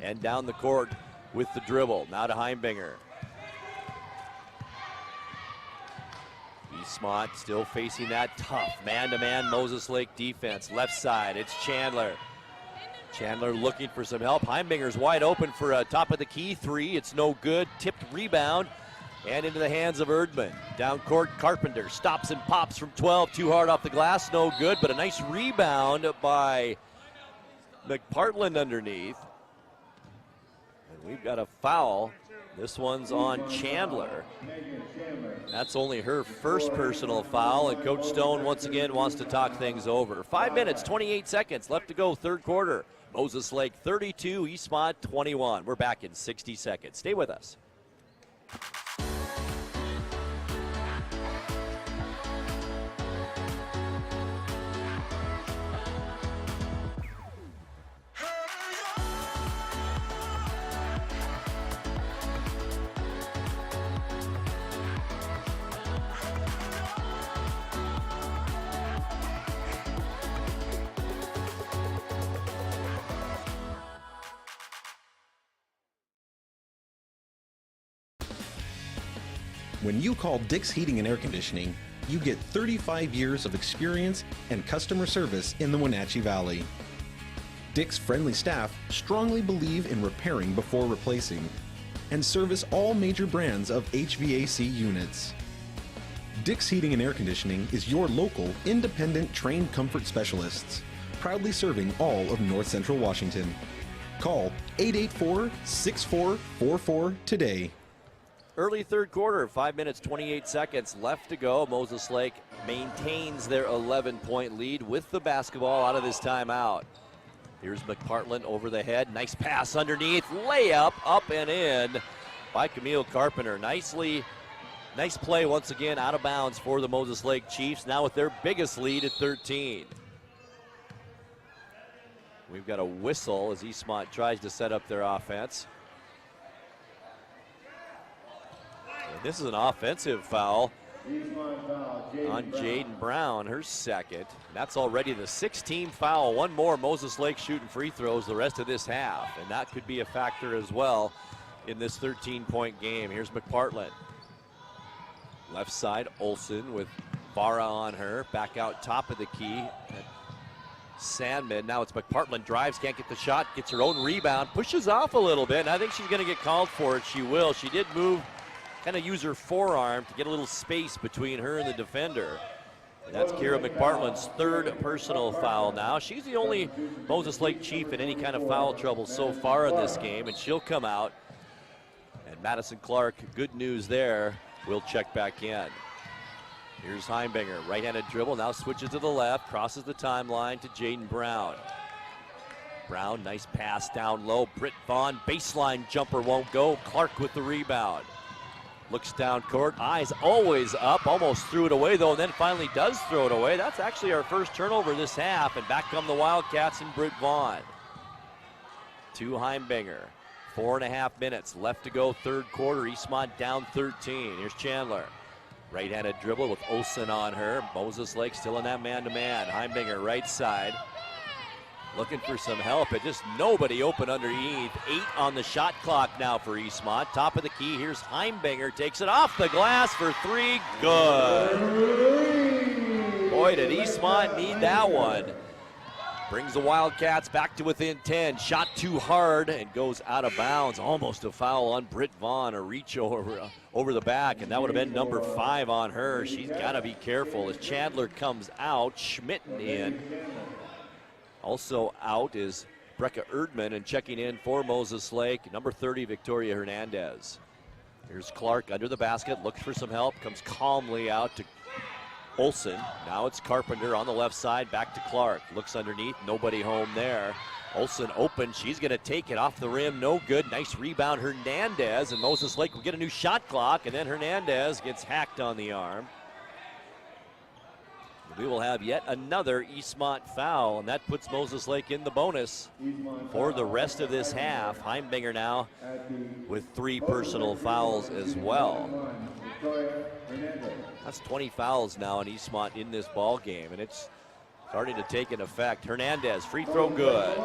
M: And down the court with the dribble. Now to Heimbinger. Eastmont still facing that tough man-to-man Moses Lake defense. Left side, it's Chandler. Chandler looking for some help. Heimbinger's wide open for a top of the key 3. It's no good. Tipped rebound and into the hands of Erdman. Down court, Carpenter stops and pops from 12. Too hard off the glass, no good, but a nice rebound by McPartland underneath. And we've got a foul. This one's on Chandler. That's only her first personal foul, and Coach Stone once again wants to talk things over. 5 minutes, 28 seconds left to go, third quarter. Moses Lake 32, Eastmont 21. We're back in 60 seconds. Stay with us.
C: When you call Dick's Heating and Air Conditioning, you get 35 years of experience and customer service in the Wenatchee Valley. Dick's friendly staff strongly believe in repairing before replacing and service all major brands of HVAC units. Dick's Heating and Air Conditioning is your local, independent, trained comfort specialists, proudly serving all of North Central Washington. Call 884-6444 today.
M: Early third quarter, 5 minutes, 28 seconds left to go. Moses Lake maintains their 11-point lead with the basketball out of this timeout. Here's McPartland over the head. Nice pass underneath. Layup up and in by Camille Carpenter. Nice play once again out of bounds for the Moses Lake Chiefs, now with their biggest lead at 13. We've got a whistle as Eastmont tries to set up their offense. And this is an offensive foul on Jaden Brown, her second. That's already the 6th-team foul. One more, Moses Lake shooting free throws the rest of this half, and that could be a factor as well in this 13-point game. Here's McPartland. Left side, Olsen with Vara on her. Back out top of the key. Sandman, now it's McPartland, drives, can't get the shot, gets her own rebound, pushes off a little bit, and I think she's going to get called for it. She will. She did move, kind of use her forearm to get a little space between her and the defender. And that's Kira McPartland's 3rd personal foul now. She's the only Moses Lake Chief in any kind of foul trouble so far in this game, and she'll come out. And Madison Clark, good news there, will check back in. Here's Heimbinger, right-handed dribble, now switches to the left, crosses the timeline to Jaden Brown. Brown, nice pass down low. Britt Vaughn, baseline jumper won't go. Clark with the rebound. Looks down court, eyes always up, almost threw it away though, and then finally does throw it away. That's actually our first turnover this half, and back come the Wildcats and Britt Vaughn. To Heimbinger. 4.5 minutes left to go, third quarter. Eastmont down 13. Here's Chandler. Right-handed dribble with Olsen on her. Moses Lake still in that man-to-man. Heimbinger right side. Looking for some help, and just nobody open underneath. 8 on the shot clock now for Eastmont. Top of the key, here's Heimbinger. Takes it off the glass for 3. Good. Boy, did Eastmont need that one. Brings the Wildcats back to within 10. Shot too hard and goes out of bounds. Almost a foul on Britt Vaughn. A reach over the back, and that would have been number 5 on her. She's got to be careful as Chandler comes out. Schmitten in. Also out is Brecca Erdman, and checking in for Moses Lake, number 30, Victoria Hernandez. Here's Clark under the basket, looks for some help, comes calmly out to Olsen. Now it's Carpenter on the left side, back to Clark. Looks underneath, nobody home there. Olsen open, she's going to take it off the rim, no good. Nice rebound, Hernandez, and Moses Lake will get a new shot clock, and then Hernandez gets hacked on the arm. We will have yet another Eastmont foul, and that puts Moses Lake in the bonus for the rest of this half. Heimbinger now with 3 personal fouls as well. That's 20 fouls now on Eastmont in this ball game, and it's starting to take an effect. Hernandez, free throw good.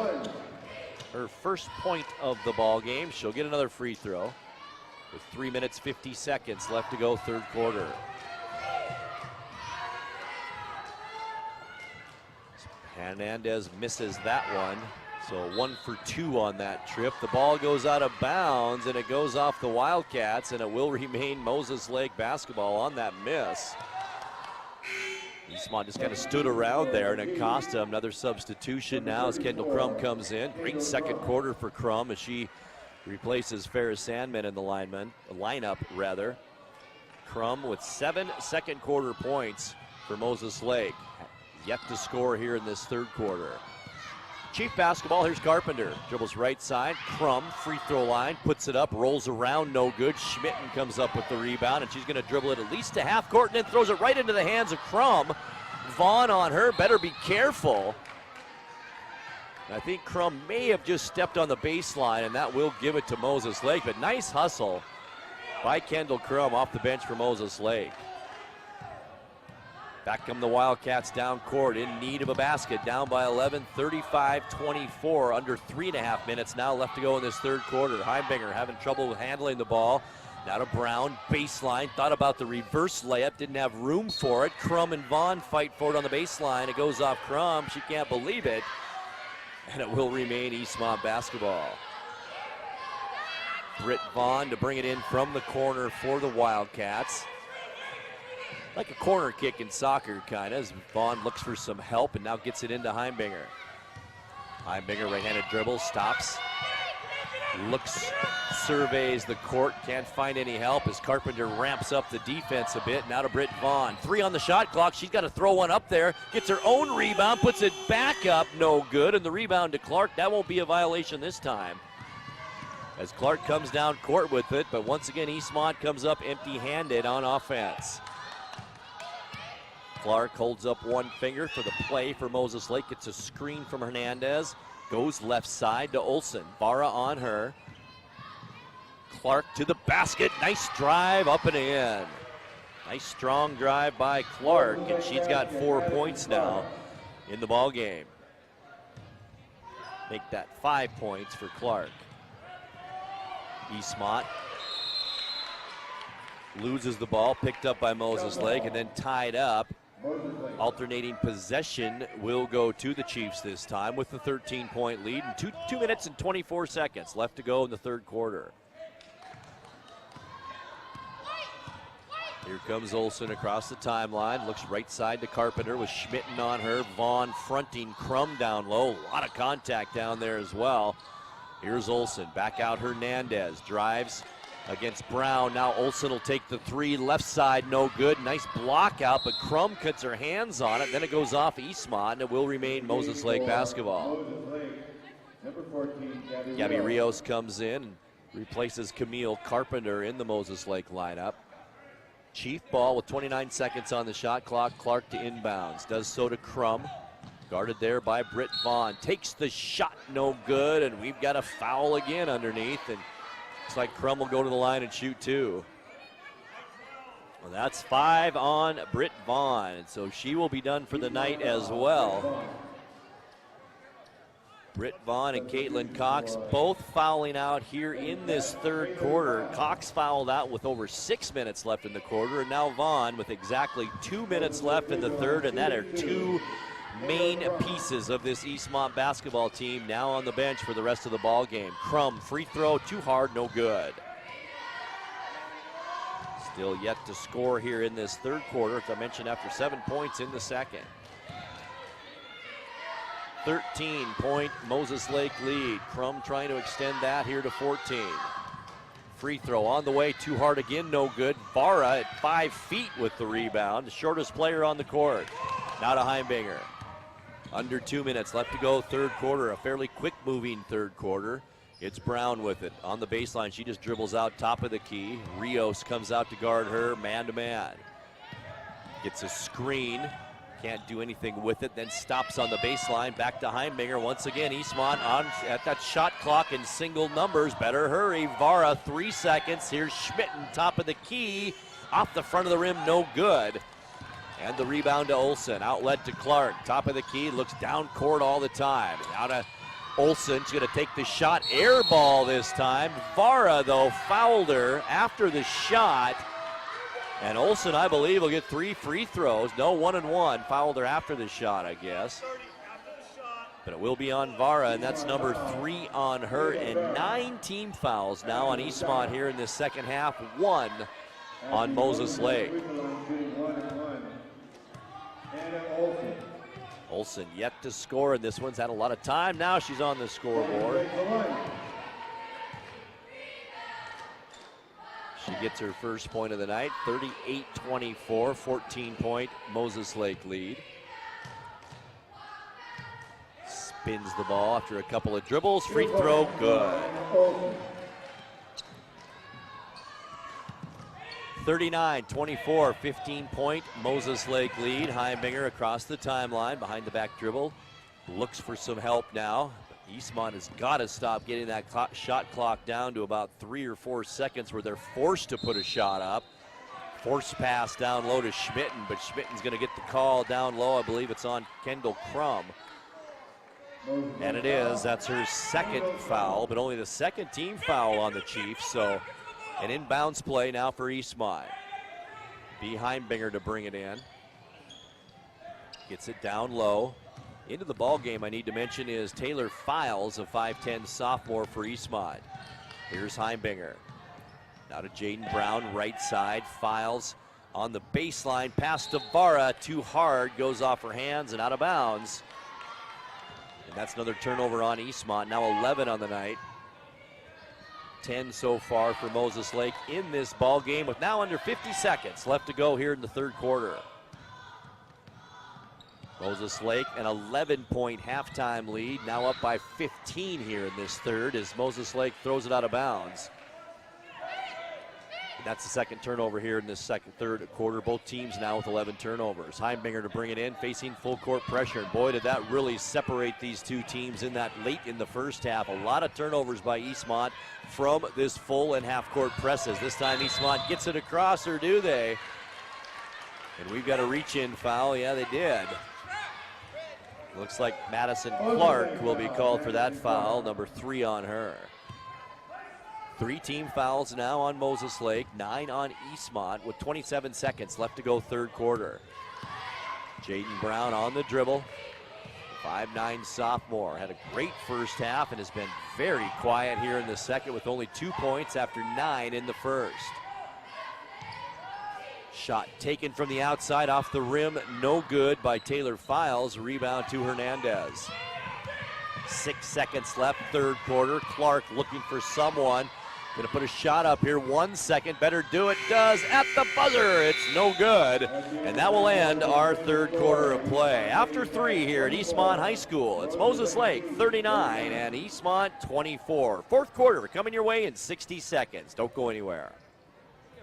M: Her first point of the ball game. She'll get another free throw with 3 minutes, 50 seconds left to go, third quarter. Hernandez misses that one, so 1 for 2 on that trip. The ball goes out of bounds, and it goes off the Wildcats, and it will remain Moses Lake basketball on that miss. Eastmont just kind of stood around there, and it cost him. Another substitution now as Kendall Crum comes in. Great second quarter for Crum as she replaces Ferris Sandman in the lineup. Crum with 7 second quarter points for Moses Lake. Yet to score here in this third quarter. Chief basketball, here's Carpenter. Dribbles right side, Crum, free throw line, puts it up, rolls around, no good. Schmitten comes up with the rebound, and she's going to dribble it at least to half court, and then throws it right into the hands of Crum. Vaughn on her, better be careful. I think Crum may have just stepped on the baseline, and that will give it to Moses Lake, but nice hustle by Kendall Crum off the bench for Moses Lake. Back come the Wildcats down court in need of a basket, down by 11, 35-24, under 3.5 minutes now left to go in this third quarter. Heimbinger having trouble handling the ball. Now to Brown, baseline, thought about the reverse layup, didn't have room for it. Crum and Vaughn fight for it on the baseline. It goes off Crum, she can't believe it. And it will remain Eastmont basketball. Britt Vaughn to bring it in from the corner for the Wildcats. Like a corner kick in soccer, kind of, as Vaughn looks for some help and now gets it into Heimbinger. Heimbinger, right-handed dribble, stops, looks, surveys the court, can't find any help as Carpenter ramps up the defense a bit. Now to Britt Vaughn. 3 on the shot clock. She's got to throw one up there, gets her own rebound, puts it back up, no good, and the rebound to Clark. That won't be a violation this time, as Clark comes down court with it, but once again, Eastmont comes up empty-handed on offense. Clark holds up one finger for the play for Moses Lake. Gets a screen from Hernandez. Goes left side to Olsen. Barra on her. Clark to the basket. Nice drive up and in. Nice strong drive by Clark, and she's got 4 points now in the ball game. Make that 5 points for Clark. Eastmont loses the ball, picked up by Moses Lake, and then tied up. Alternating possession will go to the Chiefs this time with the 13-point lead, and 2 minutes and 24 seconds left to go in the third quarter. Here comes Olsen across the timeline, looks right side to Carpenter with Schmitten on her. Vaughn fronting Crum down low. A lot of contact down there as well. Here's Olsen, back out Hernandez, drives against Brown. Now Olsen will take the 3, left side, no good. Nice block out, but Crum cuts her hands on it. Then it goes off Eastmont, and it will remain Moses Lake basketball. Gabby Rios comes in and replaces Camille Carpenter in the Moses Lake lineup. Chief ball with 29 seconds on the shot clock. Clark to inbounds, does so to Crum. Guarded there by Britt Vaughn. Takes the shot, no good, and we've got a foul again underneath, and looks like Crum will go to the line and shoot 2. Well, that's 5 on Britt Vaughn, and so she will be done for the night as well. Britt Vaughn and Caitlin Cox both fouling out here in this third quarter. Cox fouled out with over 6 minutes left in the quarter, and now Vaughn with exactly 2 minutes left in the third, and that are 2 main pieces of this Eastmont basketball team now on the bench for the rest of the ball game. Crum, free throw, too hard, no good. Still yet to score here in this third quarter, as I mentioned, after 7 points in the second. 13-point Moses Lake lead. Crum trying to extend that here to 14. Free throw on the way, too hard again, no good. Vara at 5 feet with the rebound, the shortest player on the court. Now to Heimbinger. Under 2 minutes left to go, third quarter, a fairly quick-moving third quarter. It's Brown with it on the baseline. She just dribbles out top of the key. Rios comes out to guard her man-to-man. Gets a screen. Can't do anything with it, then stops on the baseline. Back to Heimbinger once again. Eastmont on at that shot clock in single numbers. Better hurry. Vara, 3 seconds. Here's Schmitten, top of the key. Off the front of the rim, no good. And the rebound to Olsen. Outlet to Clark. Top of the key, looks down court all the time. Now to Olsen. She's going to take the shot. Air ball this time. Vara, though, fouled her after the shot. And Olsen, I believe, will get 3 free throws. No, 1 and 1. Fouled her after the shot, I guess. But it will be on Vara, and that's number 3 on her. And 9 team fouls now on Eastmont here in this second half. 1 on Moses Lake. Olsen yet to score, and this one's had a lot of time. Now she's on the scoreboard. She gets her first point of the night, 38-24, 14-point Moses Lake lead. Spins the ball after a couple of dribbles. Free throw, good. 39-24, 15-point Moses Lake lead. Heimbinger across the timeline, behind the back dribble. Looks for some help now. Eastmont has got to stop getting that shot clock down to about 3 or 4 seconds where they're forced to put a shot up. Forced pass down low to Schmitten, but Schmitten's going to get the call down low. I believe it's on Kendall Crum. And it is. That's her second foul, but only the second team foul on the Chiefs. So an inbounds play now for Eastmont. Heimbinger to bring it in. Gets it down low. Into the ball game, I need to mention, is Taylor Files, a 5'10 sophomore for Eastmont. Here's Heimbinger. Now to Jaden Brown, right side. Files on the baseline. Pass to Vara, too hard. Goes off her hands and out of bounds. And that's another turnover on Eastmont. Now 11 on the night. 10 so far for Moses Lake in this ball game, with now under 50 seconds left to go here in the third quarter. Moses Lake, an 11-point halftime lead, now up by 15 here in this third as Moses Lake throws it out of bounds. And that's the second turnover here in this third quarter. Both teams now with 11 turnovers. Heimbinger to bring it in, facing full court pressure. And boy, did that really separate these two teams in that late in the first half. A lot of turnovers by Eastmont from this full and half court presses. This time Eastmont gets it across, or do they? And we've got a reach-in foul. Yeah, they did. Looks like Madison Clark will be called for that foul, number 3 on her. 3 team fouls now on Moses Lake, 9 on Eastmont with 27 seconds left to go third quarter. Jaden Brown on the dribble, 5'9 sophomore. Had a great first half and has been very quiet here in the second with only 2 points after 9 in the first. Shot taken from the outside off the rim, no good by Taylor Files. Rebound to Hernandez. 6 seconds left, third quarter. Clark looking for someone. Gonna put a shot up here, 1 second. Better do it, does at the buzzer. It's no good. And that will end our third quarter of play. After 3 here at Eastmont High School, it's Moses Lake 39 and Eastmont 24. Fourth quarter coming your way in 60 seconds. Don't go anywhere.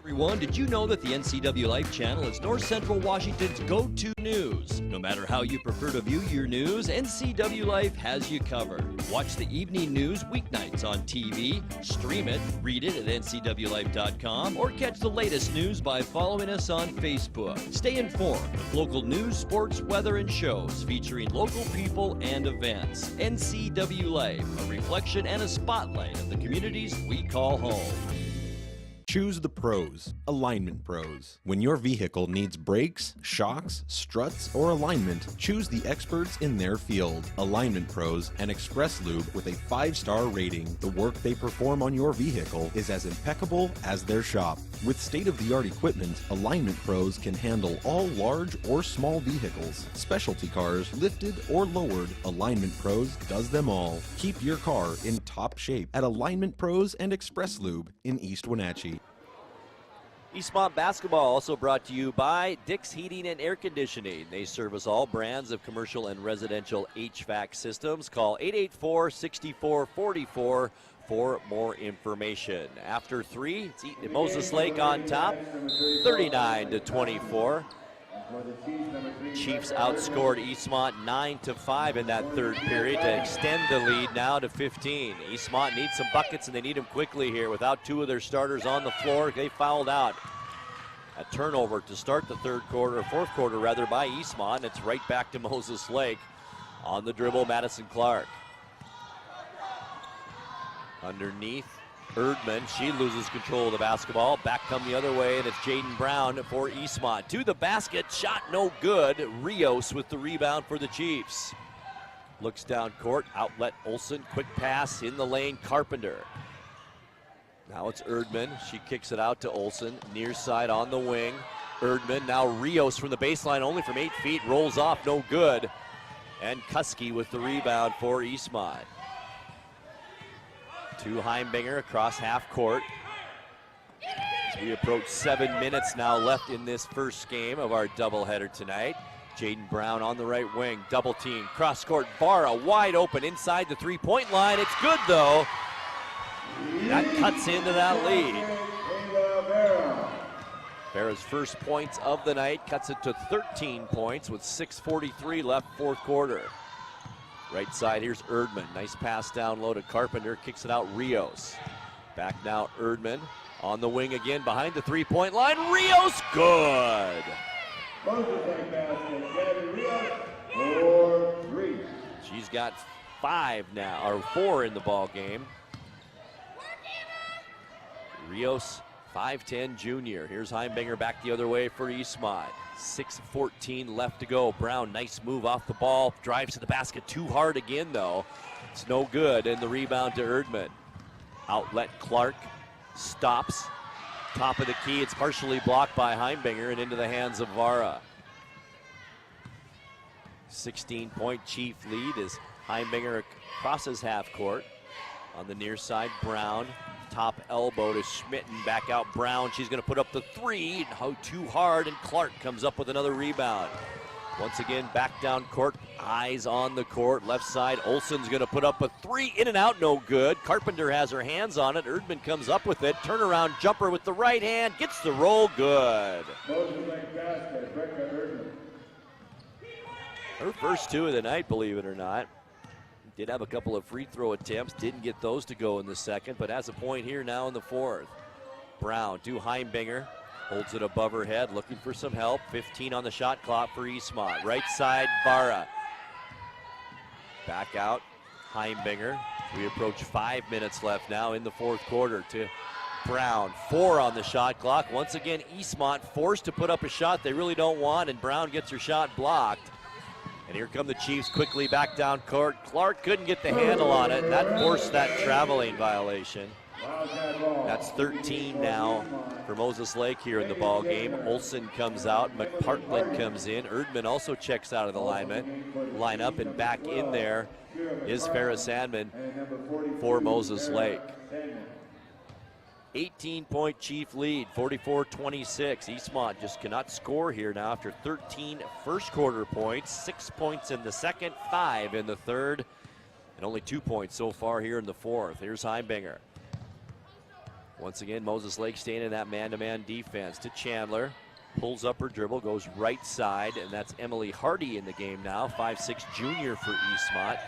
B: Everyone, did you know that the NCWLIFE channel is North Central Washington's go-to news? No matter how you prefer to view your news, NCWLIFE has you covered. Watch the evening news weeknights on TV, stream it, read it at ncwlife.com, or catch the latest news by following us on Facebook. Stay informed with local news, sports, weather, and shows featuring local people and events. NCWLIFE, a reflection and a spotlight of the communities we call home.
C: Choose the pros, Alignment Pros. When your vehicle needs brakes, shocks, struts, or alignment, choose the experts in their field. Alignment Pros and Express Lube with a 5-star rating. The work they perform on your vehicle is as impeccable as their shop. With state-of-the-art equipment, Alignment Pros can handle all large or small vehicles, specialty cars, lifted or lowered. Alignment Pros does them all. Keep your car in top shape at Alignment Pros and Express Lube in East Wenatchee.
M: Eastmont basketball also brought to you by Dick's Heating and Air Conditioning. They service all brands of commercial and residential HVAC systems. Call 884-6444 for more information. After 3, it's Eaton and Moses Lake on top, 39-24. Chiefs outscored Eastmont 9-5 in that third period to extend the lead now to 15. Eastmont needs some buckets, and they need them quickly here. Without 2 of their starters on the floor, they fouled out. A turnover to start the fourth quarter rather, by Eastmont. It's right back to Moses Lake. On the dribble, Madison Clark. Underneath, Erdman, she loses control of the basketball. Back come the other way, and it's Jaden Brown for Eastmont. To the basket, shot no good. Rios with the rebound for the Chiefs. Looks down court, outlet Olsen, quick pass in the lane, Carpenter. Now it's Erdman, she kicks it out to Olsen, near side on the wing. Erdman, now Rios from the baseline, only from 8 feet, rolls off, no good. And Kuski with the rebound for Eastmont. To Heimbinger across half court. As we approach 7 minutes now left in this first game of our doubleheader tonight. Jaden Brown on the right wing, double team, cross court, Vara wide open inside the 3-point line. It's good though. That cuts into that lead. Vara's first points of the night cuts it to 13 points with 6:43 left fourth quarter. Right side, here's Erdman. Nice pass down low to Carpenter. Kicks it out, Rios. Back now, Erdman. On the wing again, behind the 3-point line. Rios, good! She's got 5 now, or 4 in the ball game. Rios, 5'10" junior. Here's Heimbinger back the other way for Eastmont. 6:14 left to go. Brown, nice move off the ball. Drives to the basket too hard again, though. It's no good, and the rebound to Erdman. Outlet Clark, stops. Top of the key, it's partially blocked by Heimbinger and into the hands of Vara. 16-point Chief lead as Heimbinger crosses half court. On the near side, Brown. Top elbow to Schmitten, back out Brown. She's going to put up the 3, too hard, and Clark comes up with another rebound. Once again, back down court, eyes on the court. Left side, Olsen's going to put up a 3, in and out, no good. Carpenter has her hands on it. Erdman comes up with it. Turnaround jumper with the right hand, gets the roll, good. Her first 2 of the night, believe it or not. Did have a couple of free throw attempts, didn't get those to go in the second, but has a point here now in the fourth. Brown to Heimbinger, holds it above her head, looking for some help. 15 on the shot clock for Eastmont. Right side, Vara. Back out, Heimbinger. We approach 5 minutes left now in the fourth quarter to Brown. 4 on the shot clock. Once again, Eastmont forced to put up a shot they really don't want, and Brown gets her shot blocked. And here come the Chiefs quickly back down court. Clark couldn't get the handle on it, and that forced that traveling violation. That's 13 now for Moses Lake here in the ball game. Olsen comes out, McPartland comes in. Erdman also checks out of the lineup, and back in there is Farrah Sandman for Moses Lake. 18-point Chief lead, 44-26. Eastmont just cannot score here now after 13 first quarter points, 6 points in the second, 5 in the third, and only 2 points so far here in the fourth. Here's Heimbinger. Once again, Moses Lake staying in that man-to-man defense to Chandler. Pulls up her dribble, goes right side, and that's Emily Hardy in the game now, 5'6" junior for Eastmont.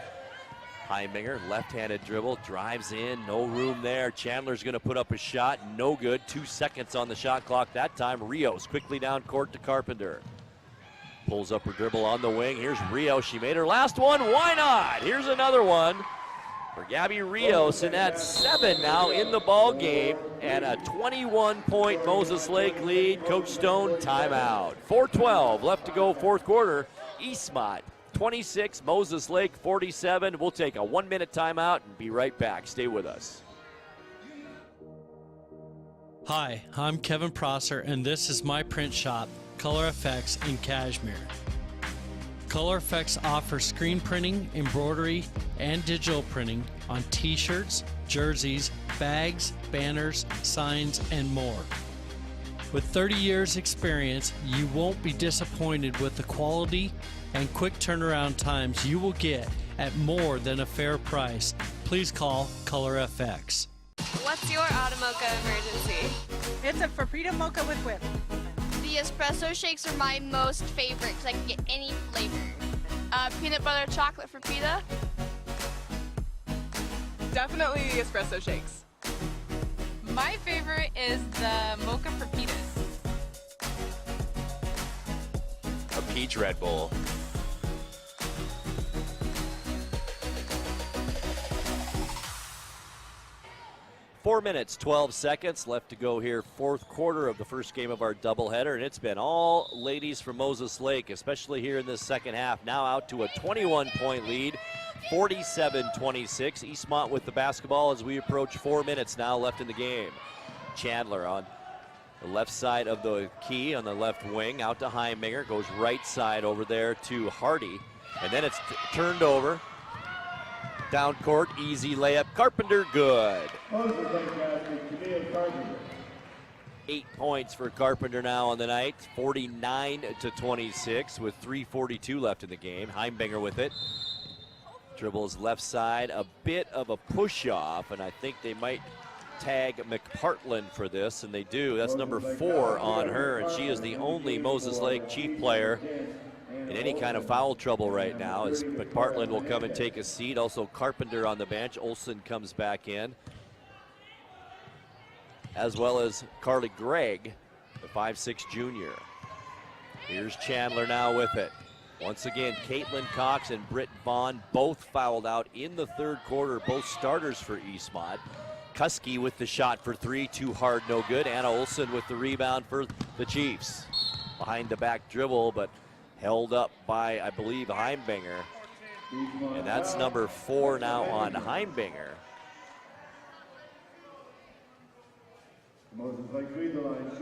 M: Heimbinger, left-handed dribble, drives in, no room there. Chandler's going to put up a shot, no good. 2 seconds on the shot clock that time. Rios quickly down court to Carpenter. Pulls up her dribble on the wing. Here's Rios. She made her last one. Why not? Here's another one for Gabby Rios, and that's 7 now in the ball game, and a 21-point Moses Lake lead. Coach Stone, timeout. 4:12 left to go, fourth quarter. Eastmont 26, Moses Lake 47. We'll take a 1-minute timeout and be right back. Stay with us.
D: Hi, I'm Kevin Prosser, and this is my print shop, Color Effects in Cashmere. Color Effects offers screen printing, embroidery, and digital printing on t-shirts, jerseys, bags, banners, signs, and more. With 30 years experience, you won't be disappointed with the quality and quick turnaround times you will get at more than a fair price. Please call Color FX.
F: What's your Automocha emergency?
G: It's a Frappuccino mocha with whip.
H: The espresso shakes are my most favorite because I can get any flavor.
F: Peanut butter chocolate for pita.
G: Definitely the espresso shakes. My favorite is the mocha for pitas.
I: A peach Red Bull.
M: Four minutes, 12 seconds left to go here, fourth quarter of the first game of our doubleheader, and it's been all ladies from Moses Lake, especially here in this second half. Now out to a 21-point lead, 47-26. Eastmont with the basketball as we approach 4 minutes now left in the game. Chandler on the left side of the key on the left wing, out to Heimbinger, goes right side over there to Hardy, and then it's turned over. Down court, easy layup. Carpenter, good. 8 points for Carpenter now on the night. 49-26 with 3:42 left in the game. Heimbinger with it. Dribbles left side, a bit of a push-off, and I think they might tag McPartland for this, and they do. That's number 4 on her, and she is the only Moses Lake Chief player in any kind of foul trouble right now, as McPartland will come and take a seat. Also Carpenter on the bench. Olson comes back in, as well as Carly Gregg, the 5'6" junior. Here's Chandler now with it. Once again, Caitlin Cox and Britt Vaughn both fouled out in the third quarter, both starters for Eastmont. Kuski with the shot for 3, too hard, no good. Anna Olson with the rebound for the Chiefs. Behind the back dribble, but held up by, I believe, Heimbinger. And that's number 4 now on Heimbinger.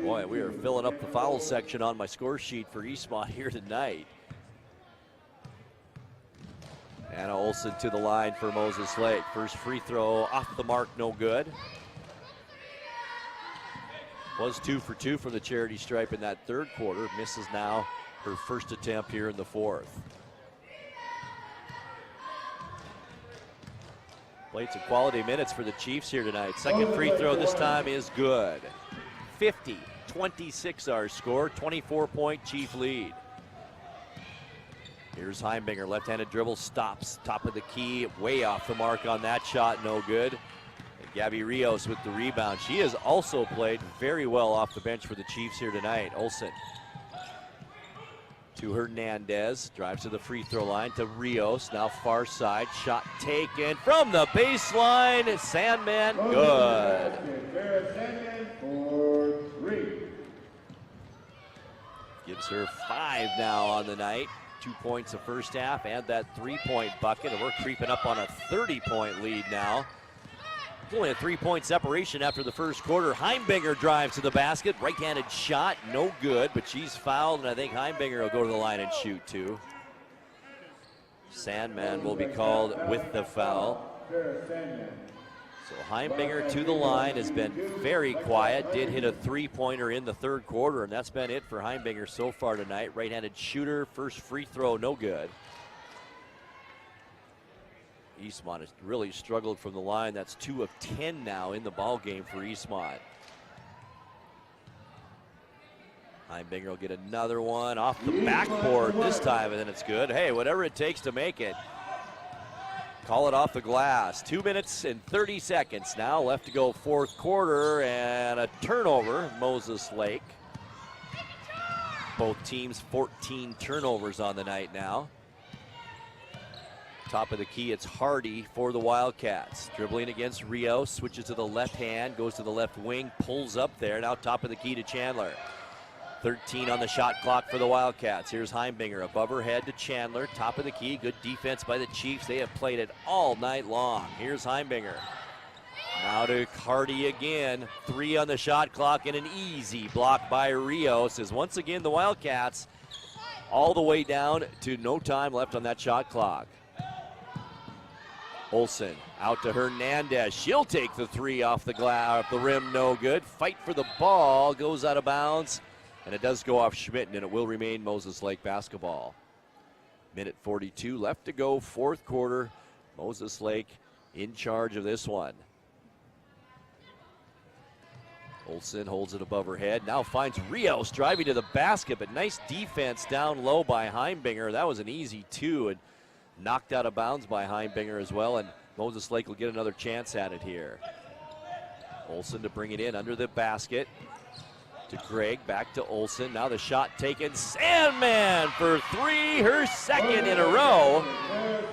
M: Boy, we are filling up the foul section on my score sheet for Eastmont here tonight. Anna Olson to the line for Moses Lake. First free throw off the mark, no good. Was 2 for 2 from the charity stripe in that third quarter. Misses now her first attempt here in the fourth. Played some quality minutes for the Chiefs here tonight. Second free throw this time is good. 50-26 our score, 24-point Chief lead. Here's Heimbinger, left-handed dribble, stops, top of the key, way off the mark on that shot, no good. And Gabby Rios with the rebound. She has also played very well off the bench for the Chiefs here tonight. Olsen to Hernandez, drives to the free throw line to Rios, now far side, shot taken from the baseline, Sandman, good. Gives her 5 now on the night. 2 points the first half and that 3-point bucket, and we're creeping up on a 30-point lead now. It's only a 3-point separation after the first quarter. Heimbinger drives to the basket, right-handed shot, no good, but she's fouled, and I think Heimbinger will go to the line and shoot too. Sandman will be called with the foul. So Heimbinger to the line, has been very quiet, did hit a 3-pointer in the third quarter, and that's been it for Heimbinger so far tonight. Right-handed shooter, first free throw, no good. Eastmont has really struggled from the line. That's 2 of 10 now in the ball game for Eastmont. Heimbinger will get another one off the backboard this time, and then it's good. Hey, whatever it takes to make it. Call it off the glass. 2 minutes and 30 seconds now left to go, fourth quarter, and a turnover, Moses Lake. Both teams 14 turnovers on the night now. Top of the key, it's Hardy for the Wildcats. Dribbling against Rio, switches to the left hand, goes to the left wing, pulls up there. Now top of the key to Chandler. 13 on the shot clock for the Wildcats. Here's Heimbinger above her head to Chandler. Top of the key, good defense by the Chiefs. They have played it all night long. Here's Heimbinger. Now to Hardy again. 3 on the shot clock and an easy block by Rios. As once again the Wildcats all the way down to no time left on that shot clock. Olsen out to Hernandez. She'll take the 3 off the glass, off the rim, no good. Fight for the ball, goes out of bounds. And it does go off Schmitten, and it will remain Moses Lake basketball. Minute 42 left to go, fourth quarter. Moses Lake in charge of this one. Olsen holds it above her head. Now finds Rios driving to the basket, but nice defense down low by Heimbinger. That was an easy 2 and knocked out of bounds by Heimbinger as well, and Moses Lake will get another chance at it here. Olsen to bring it in under the basket. To Gregg, back to Olsen. Now the shot taken. Sandman for 3, her second in a row.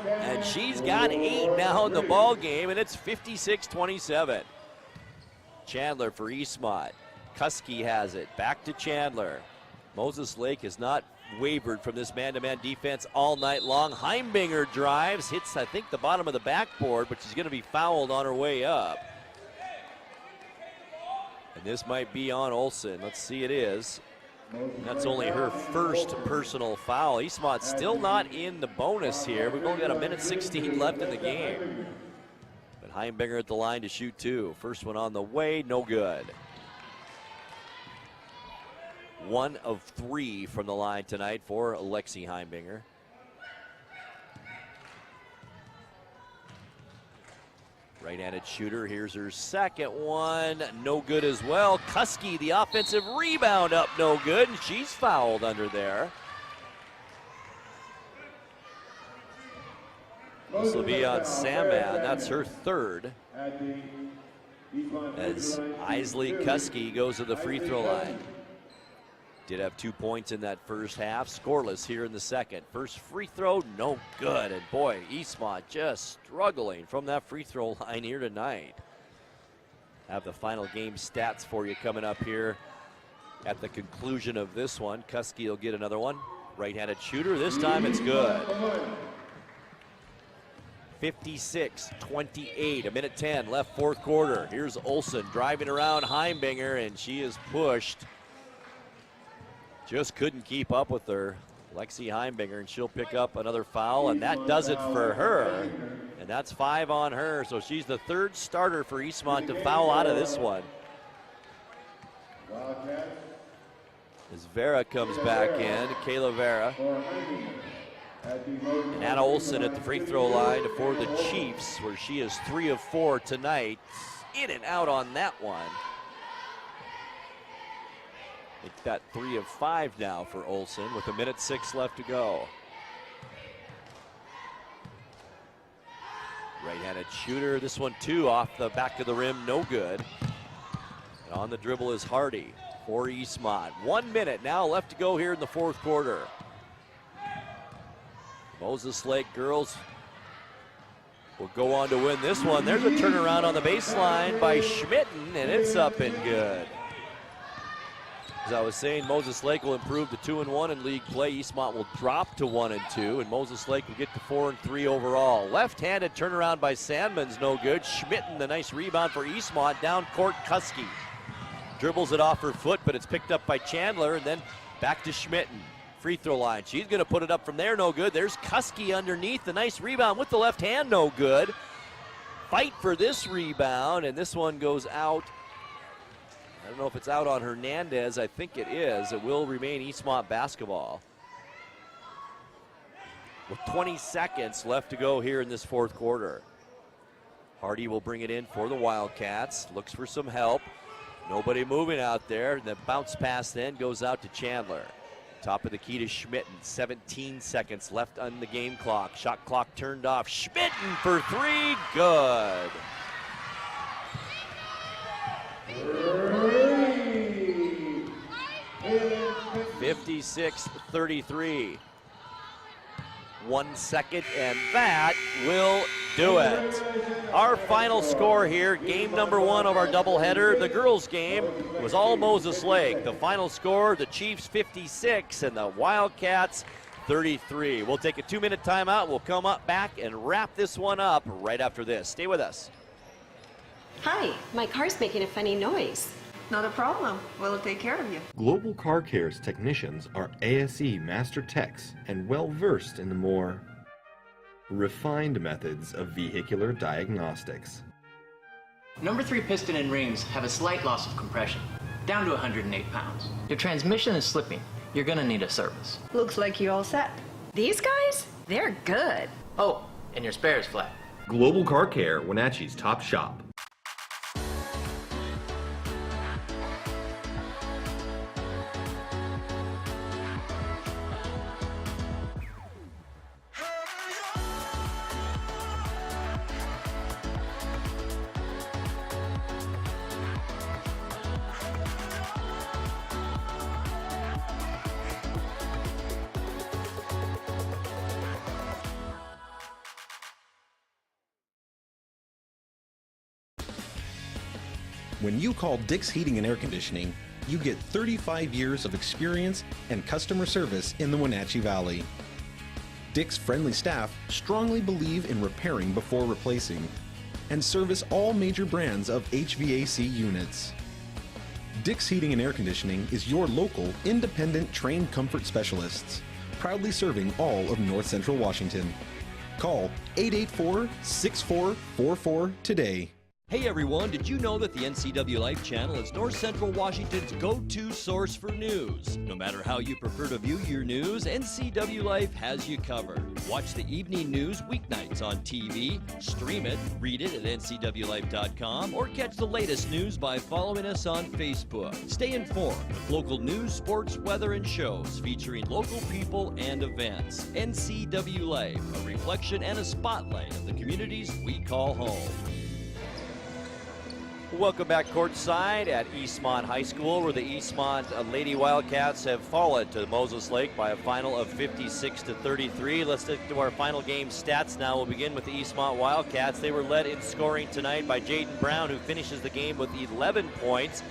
M: And she's got 8 now in the ball game, and it's 56-27. Chandler for Eastmont. Kuski has it. Back to Chandler. Moses Lake has not wavered from this man-to-man defense all night long. Heimbinger drives, hits, I think, the bottom of the backboard, but she's going to be fouled on her way up. And this might be on Olsen. Let's see, it is. That's only her first personal foul. Eastmont still not in the bonus here. We've only got a minute 16 left in the game. But Heimbinger at the line to shoot 2. First one on the way, no good. 1 of 3 from the line tonight for Alexi Heimbinger. Right-handed shooter, here's her second one, no good as well. Kuski, the offensive rebound up, no good, and she's fouled under there. This will be on Saman, that's her third. As Isley Kuski goes to the free throw line. Did have 2 points in that first half, scoreless here in the second. First free throw, no good. And boy, Eastmont just struggling from that free throw line here tonight. Have the final game stats for you coming up here at the conclusion of this one. Kuski will get another one. Right-handed shooter, this time it's good. 56-28, a minute 10 left, fourth quarter. Here's Olsen driving around Heimbinger, and she is pushed. Just couldn't keep up with her. Lexi Heimbinger, and she'll pick up another foul, and that does it for her. And that's 5 on her, so she's the third starter for Eastmont to foul out of this one. As Vera comes back in, Kayla Vera. And Anna Olsen at the free throw line for the Chiefs, where she is 3 of 4 tonight. In and out on that one. It's got 3 of 5 now for Olsen with a minute 6 left to go. Right-handed shooter, this one too off the back of the rim, no good. And on the dribble is Hardy for Eastmont. 1 minute now left to go here in the fourth quarter. Moses Lake girls will go on to win this one. There's a turnaround on the baseline by Schmitten, and it's up and good. As I was saying, Moses Lake will improve to 2-1 in league play. Eastmont will drop to 1-2, and Moses Lake will get to 4-3 overall. Left-handed turnaround by Sandman's no good. Schmitten, the nice rebound for Eastmont. Down court, Kuski dribbles it off her foot, but it's picked up by Chandler, and then back to Schmitten. Free throw line. She's going to put it up from there, no good. There's Kuski underneath. The nice rebound with the left hand, no good. Fight for this rebound, and this one goes out. I don't know if it's out on Hernandez. I think it is. It will remain Eastmont basketball. with 20 seconds left to go here in this fourth quarter. Hardy will bring it in for the Wildcats. Looks for some help. Nobody moving out there. The bounce pass then goes out to Chandler. Top of the key to Schmitten. 17 seconds left on the game clock. Shot clock turned off. Schmitten for three. Good. 56-33. 1 second, and that will do it. Our final score here, game number 1 of our doubleheader. The girls' game was all Moses Lake. The final score, the Chiefs 56 and the Wildcats 33. We'll take a 2-minute timeout. We'll come up back and wrap this one up right after this. Stay with us.
J: Hi, my car's making a funny noise.
K: Not a problem. We'll take care of you.
C: Global Car Care's technicians are ASE Master Techs and well-versed in the more refined methods of vehicular diagnostics.
L: Number 3 piston and rings have a slight loss of compression, down to 108 pounds. Your transmission is slipping. You're gonna need a service.
K: Looks like you all set.
J: These guys? They're good.
L: Oh, and your spare is flat.
C: Global Car Care, Wenatchee's top shop. When you call Dick's Heating and Air Conditioning, you get 35 years of experience and customer service in the Wenatchee Valley. Dick's friendly staff strongly believe in repairing before replacing and service all major brands of HVAC units. Dick's Heating and Air Conditioning is your local, independent, trained comfort specialists, proudly serving all of North Central Washington. Call 884-6444 today.
B: Hey everyone, did you know that the NCWLIFE channel is North Central Washington's go-to source for news? No matter how you prefer to view your news, NCWLIFE has you covered. Watch the evening news weeknights on TV, stream it, read it at ncwlife.com, or catch the latest news by following us on Facebook. Stay informed with local news, sports, weather, and shows featuring local people and events. NCWLIFE, a reflection and a spotlight of the communities we call home. Welcome back courtside at Eastmont High School, where the Eastmont Lady Wildcats have fallen to Moses Lake by a final of 56-33. Let's get to our final game stats now. We'll begin with the Eastmont Wildcats. They were led in scoring tonight by Jaden Brown, who finishes the game with 11 points.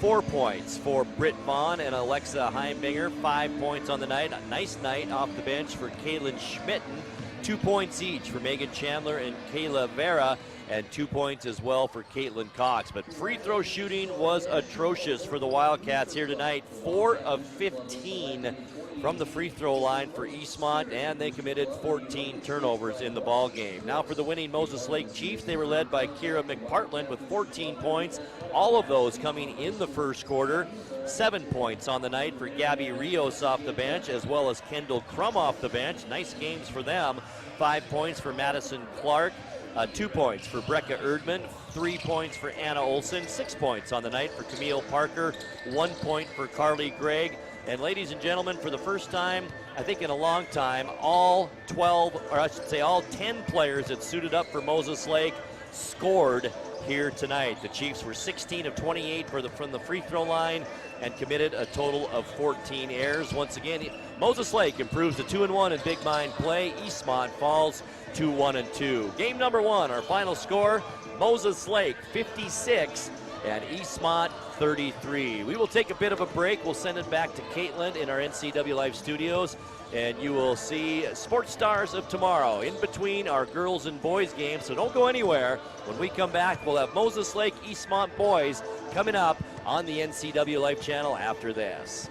B: 4 points for Britt Vaughn and Alexa Heimbinger. 5 points on the night. A nice night off the bench for Kaylin Schmitten. 2 points each for Megan Chandler and Kayla Vera, and 2 points as well for Caitlin Cox. But free throw shooting was atrocious for the Wildcats here tonight. 4 of 15 from the free throw line for Eastmont, and they committed 14 turnovers in the ball game. Now for the winning Moses Lake Chiefs, they were led by Kira McPartland with 14 points, all of those coming in the first quarter. 7 points on the night for Gabby Rios off the bench, as well as Kendall Crum off the bench. Nice games for them. 5 points for Madison Clark. 2 points for Brecca Erdman, 3 points for Anna Olson, 6 points on the night for Camille Parker, 1 point for Carly Gregg. And ladies and gentlemen, for the first time, I think in a long time, all 12, or I should say all 10 players that suited up for Moses Lake scored here tonight. The Chiefs were 16 of 28 from the free throw line and committed a total of 14 errors. Once again, Moses Lake improves to 2-1 in big mind play. Eastmont falls to 1-2. Game number 1, our final score, Moses Lake 56 and Eastmont 33. We will take a bit of a break. We'll send it back to Caitlin in our NCWLIFE studios, and you will see Sports Stars of Tomorrow in between our girls and boys games, so don't go anywhere. When we come back, we'll have Moses Lake Eastmont boys coming up on the NCWLIFE channel after this.